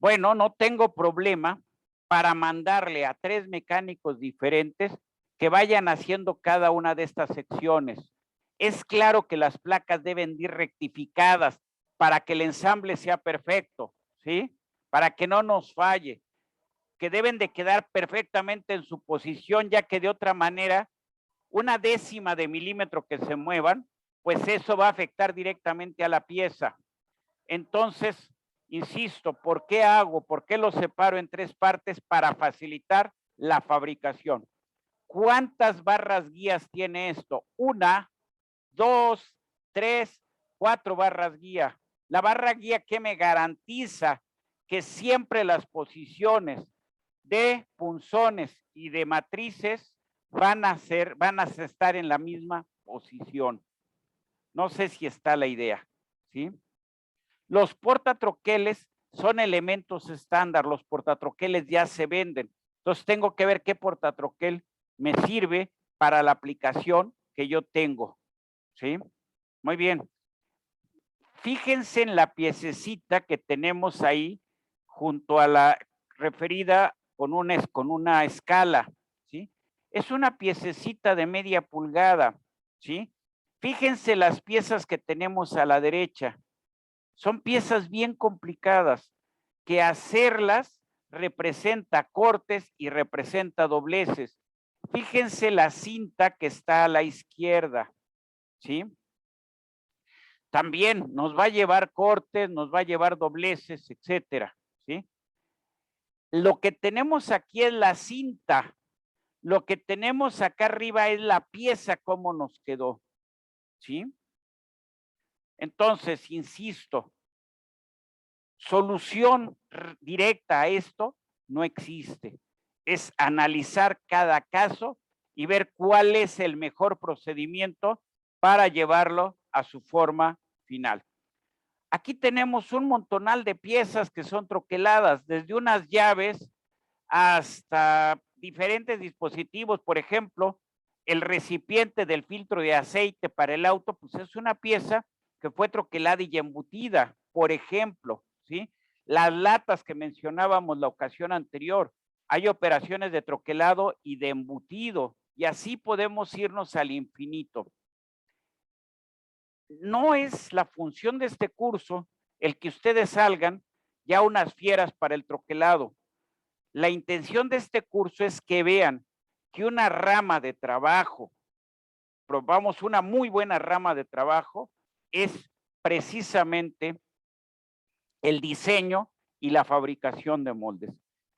bueno, no tengo problema para mandarle a 3 mecánicos diferentes que vayan haciendo cada una de estas secciones. Es claro que las placas deben ir rectificadas para que el ensamble sea perfecto, ¿sí? Para que no nos falle, que deben de quedar perfectamente en su posición, ya que de otra manera, 1/10 de milímetro que se muevan, pues eso va a afectar directamente a la pieza. Entonces, Insisto, ¿por qué hago? ¿Por qué lo separo en 3 partes? Para facilitar la fabricación. ¿Cuántas barras guías tiene esto? 1, 2, 3, 4 barras guía. La barra guía que me garantiza que siempre las posiciones de punzones y de matrices van a estar en la misma posición. No sé si está la idea, ¿sí? Los portatroqueles son elementos estándar, los portatroqueles ya se venden. Entonces tengo que ver qué portatroquel me sirve para la aplicación que yo tengo, ¿sí? Muy bien. Fíjense en la piececita que tenemos ahí junto a la referida con una escala, ¿sí? Es una piececita de media pulgada, ¿sí? Fíjense las piezas que tenemos a la derecha. Son piezas bien complicadas que hacerlas representa cortes y representa dobleces. Fíjense la cinta que está a la izquierda, ¿sí? También nos va a llevar cortes, nos va a llevar dobleces, etcétera, ¿sí? Lo que tenemos aquí es la cinta. Lo que tenemos acá arriba es la pieza, cómo nos quedó, ¿sí? Entonces, insisto, solución directa a esto no existe. Es analizar cada caso y ver cuál es el mejor procedimiento para llevarlo a su forma final. Aquí tenemos un montonal de piezas que son troqueladas, desde unas llaves hasta diferentes dispositivos. Por ejemplo, el recipiente del filtro de aceite para el auto, pues es una pieza que fue troquelada y embutida, por ejemplo, ¿sí? Las latas que mencionábamos la ocasión anterior, hay operaciones de troquelado y de embutido, y así podemos irnos al infinito. No es la función de este curso el que ustedes salgan ya unas fieras para el troquelado. La intención de este curso es que vean que una rama de trabajo, probamos una muy buena rama de trabajo, es precisamente el diseño y la fabricación de moldes.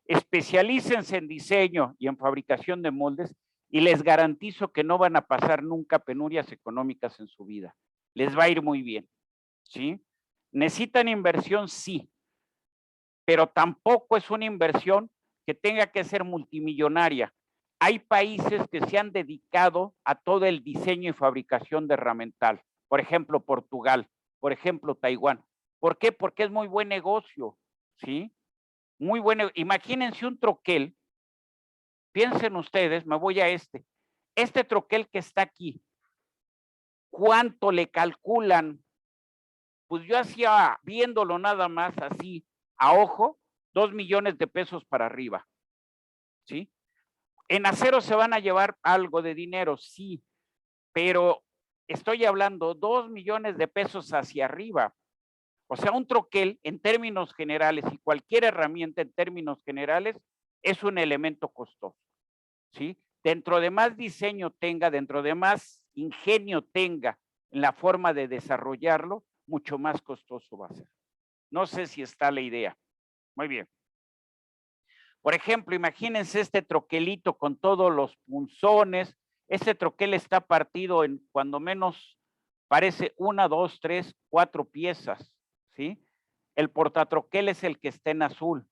Especialícense en diseño y en fabricación de moldes y les garantizo que no van a pasar nunca penurias económicas en su vida. Les va a ir muy bien, ¿sí? ¿Necesitan inversión? Sí, pero tampoco es una inversión que tenga que ser multimillonaria. Hay países que se han dedicado a todo el diseño y fabricación de herramental. Por ejemplo, Portugal, por ejemplo, Taiwán. ¿Por qué? Porque es muy buen negocio, ¿sí? Muy bueno. Imagínense un troquel. Piensen ustedes, me voy a este troquel que está aquí. ¿Cuánto le calculan? Pues yo hacía, viéndolo nada más así, a ojo, 2 millones de pesos para arriba, ¿sí? En acero se van a llevar algo de dinero, sí, pero estoy hablando 2 millones de pesos hacia arriba. O sea, un troquel en términos generales y cualquier herramienta en términos generales es un elemento costoso, ¿sí? Dentro de más diseño tenga, dentro de más ingenio tenga en la forma de desarrollarlo, mucho más costoso va a ser. No sé si está la idea. Muy bien. Por ejemplo, imagínense este troquelito con todos los punzones. Este troquel está partido en cuando menos parece 1, 2, 3, 4 piezas, ¿sí? El portatroquel es el que está en azul.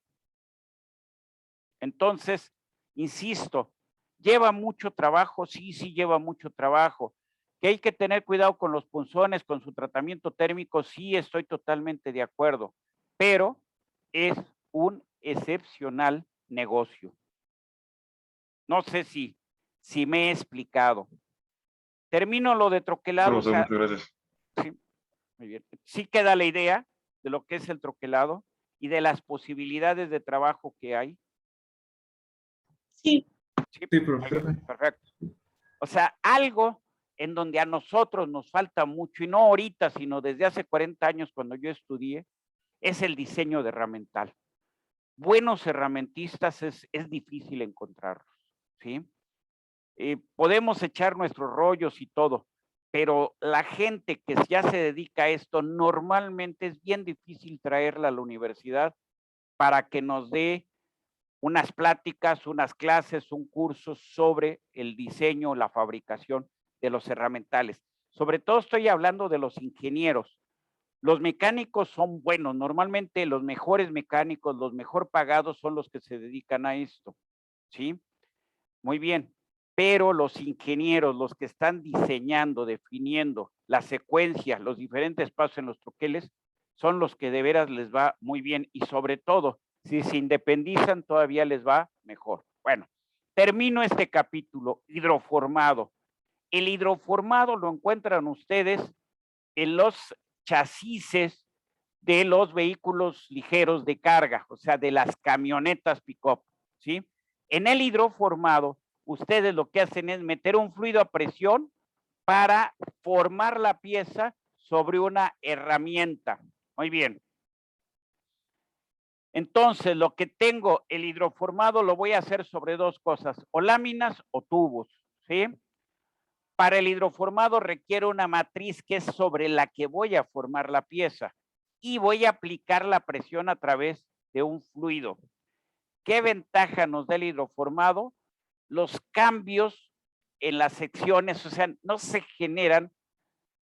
Entonces, insisto, ¿lleva mucho trabajo? Sí, sí lleva mucho trabajo. ¿Que hay que tener cuidado con los punzones, con su tratamiento térmico? Sí, estoy totalmente de acuerdo, pero es un excepcional negocio. No sé si me he explicado. Termino lo de troquelado. Profesor, muchas gracias. Sí, muy bien. Sí queda la idea de lo que es el troquelado y de las posibilidades de trabajo que hay. Sí. Sí, perfecto. O sea, algo en donde a nosotros nos falta mucho, y no ahorita, sino desde hace 40 años cuando yo estudié, es el diseño de herramental. Buenos herramentistas es difícil encontrarlos, ¿sí? Podemos echar nuestros rollos y todo, pero la gente que ya se dedica a esto, normalmente es bien difícil traerla a la universidad para que nos dé unas pláticas, unas clases, un curso sobre el diseño, la fabricación de los herramientales. Sobre todo estoy hablando de los ingenieros. Los mecánicos son buenos, normalmente los mejores mecánicos, los mejor pagados son los que se dedican a esto, ¿sí? Muy bien, pero los ingenieros, los que están diseñando, definiendo las secuencias, los diferentes pasos en los troqueles, son los que de veras les va muy bien y sobre todo, si se independizan todavía les va mejor. Bueno, termino este capítulo, hidroformado. El hidroformado lo encuentran ustedes en los chasis de los vehículos ligeros de carga, o sea, de las camionetas pick-up, ¿sí? En el hidroformado, ustedes lo que hacen es meter un fluido a presión para formar la pieza sobre una herramienta. Muy bien. Entonces, lo que tengo, el hidroformado, lo voy a hacer sobre dos cosas, o láminas o tubos, ¿sí? Para el hidroformado requiero una matriz que es sobre la que voy a formar la pieza y voy a aplicar la presión a través de un fluido. ¿Qué ventaja nos da el hidroformado? Los cambios en las secciones, o sea, no se generan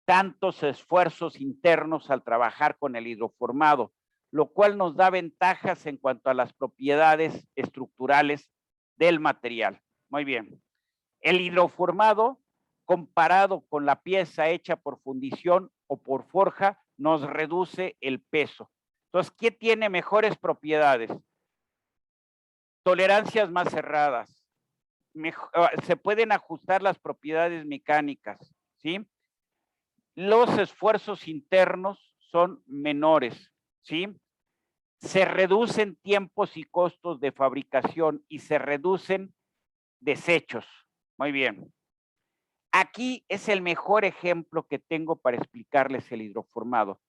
tantos esfuerzos internos al trabajar con el hidroformado, lo cual nos da ventajas en cuanto a las propiedades estructurales del material. Muy bien. El hidroformado, comparado con la pieza hecha por fundición o por forja, nos reduce el peso. Entonces, ¿qué tiene mejores propiedades? Tolerancias más cerradas. Se pueden ajustar las propiedades mecánicas, ¿sí? Los esfuerzos internos son menores, ¿sí? Se reducen tiempos y costos de fabricación y se reducen desechos. Muy bien. Aquí es el mejor ejemplo que tengo para explicarles el hidroformado.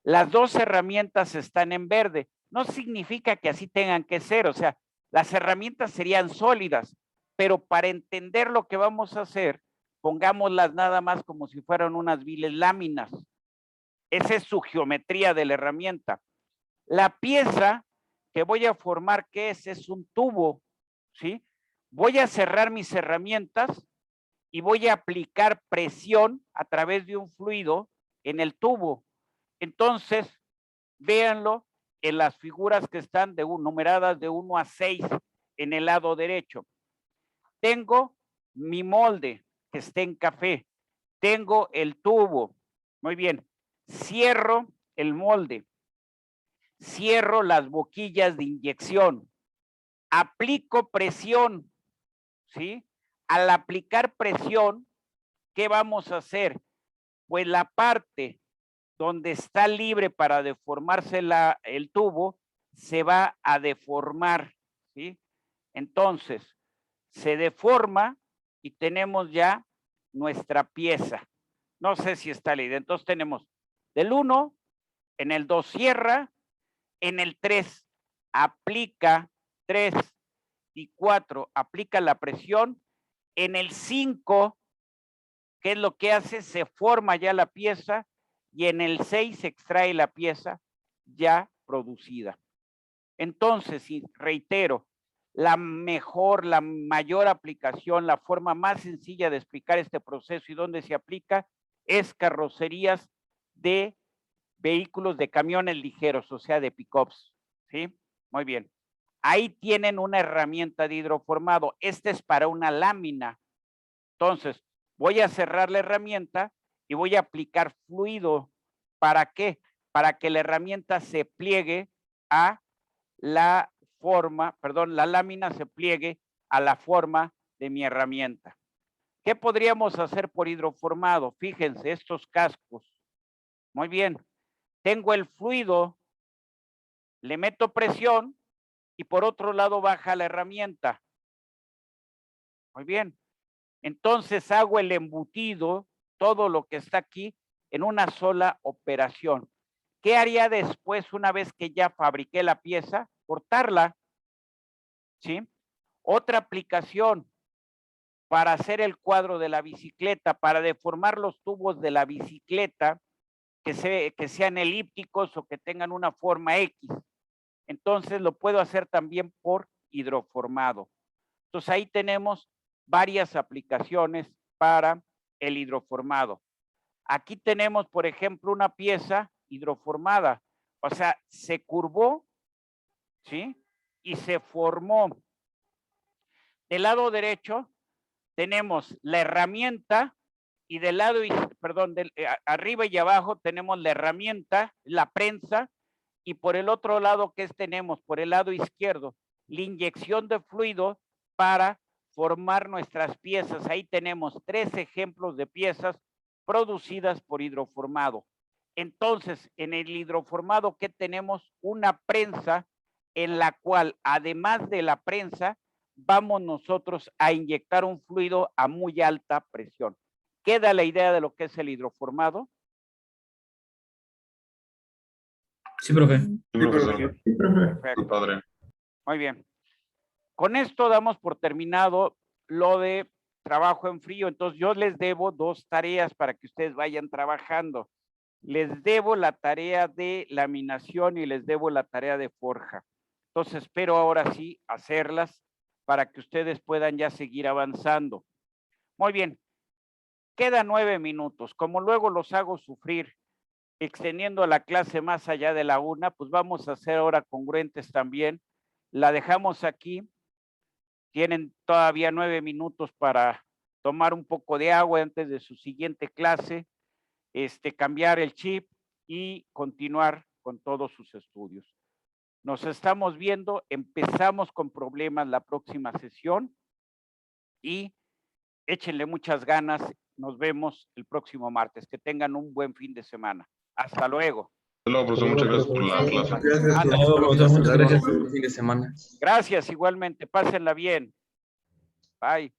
Las dos herramientas están en verde. No significa que así tengan que ser, o sea, las herramientas serían sólidas, pero para entender lo que vamos a hacer, pongámoslas nada más como si fueran unas viles láminas. Esa es su geometría de la herramienta. La pieza que voy a formar, ¿qué es? Es un tubo, ¿sí? Voy a cerrar mis herramientas y voy a aplicar presión a través de un fluido en el tubo. Entonces, véanlo en las figuras que están numeradas de 1 a 6 en el lado derecho. Tengo mi molde que está en café. Tengo el tubo. Muy bien. Cierro el molde. Cierro las boquillas de inyección. Aplico presión, ¿sí? Al aplicar presión, ¿qué vamos a hacer? Pues la parte donde está libre para deformarse el tubo, se va a deformar, ¿sí? Entonces, se deforma y tenemos ya nuestra pieza. No sé si está lista. Entonces tenemos del 1, en el 2 cierra, en el 3 aplica, 3 y 4 aplica la presión, en el 5, ¿qué es lo que hace? Se forma ya la pieza y en el 6 se extrae la pieza ya producida. Entonces, y reitero, la mayor aplicación, la forma más sencilla de explicar este proceso y dónde se aplica es carrocerías de vehículos de camiones ligeros, o sea, de pick-ups, ¿sí? Muy bien. Ahí tienen una herramienta de hidroformado. Esta es para una lámina. Entonces, voy a cerrar la herramienta y voy a aplicar fluido. ¿Para qué? Para que la herramienta se pliegue a la forma, perdón, la lámina se pliegue a la forma de mi herramienta. ¿Qué podríamos hacer por hidroformado? Fíjense, estos cascos. Muy bien. Tengo el fluido, le meto presión y por otro lado baja la herramienta. Muy bien. Entonces hago el embutido, todo lo que está aquí, en una sola operación. ¿Qué haría después una vez que ya fabriqué la pieza? Cortarla, ¿sí? Otra aplicación. para hacer el cuadro de la bicicleta, para deformar los tubos de la bicicleta, que sean elípticos o que tengan una forma X. Entonces lo puedo hacer también por hidroformado. Entonces ahí tenemos varias aplicaciones para el hidroformado. Aquí tenemos, por ejemplo, una pieza hidroformada. O sea, se curvó, ¿sí? Y se formó. Del lado derecho tenemos la herramienta y del lado, perdón, arriba y abajo tenemos la herramienta, la prensa, y por el otro lado, ¿qué tenemos? Por el lado izquierdo, la inyección de fluido para formar nuestras piezas. Ahí tenemos 3 ejemplos de piezas producidas por hidroformado. Entonces, en el hidroformado, ¿qué tenemos? Una prensa en la cual, además de la prensa, vamos nosotros a inyectar un fluido a muy alta presión. ¿Queda la idea de lo que es el hidroformado? Sí, profe. Sí, profesor. Perfecto. Muy padre. Muy bien. Con esto damos por terminado lo de trabajo en frío. Entonces yo les debo 2 tareas para que ustedes vayan trabajando. Les debo la tarea de laminación y les debo la tarea de forja. Entonces espero ahora sí hacerlas para que ustedes puedan ya seguir avanzando. Muy bien. Quedan 9 minutos. Como luego los hago sufrir extendiendo la clase más allá de la 1, pues vamos a ser ahora congruentes también. La dejamos aquí. Tienen todavía 9 minutos para tomar un poco de agua antes de su siguiente clase, cambiar el chip y continuar con todos sus estudios. Nos estamos viendo, empezamos con problemas la próxima sesión y échenle muchas ganas. Nos vemos el próximo martes. Que tengan un buen fin de semana. Hasta luego. Hasta luego, profesor. Muchas gracias por la clase. Muchas gracias por el fin de semana. Gracias igualmente. Pásenla bien. Bye.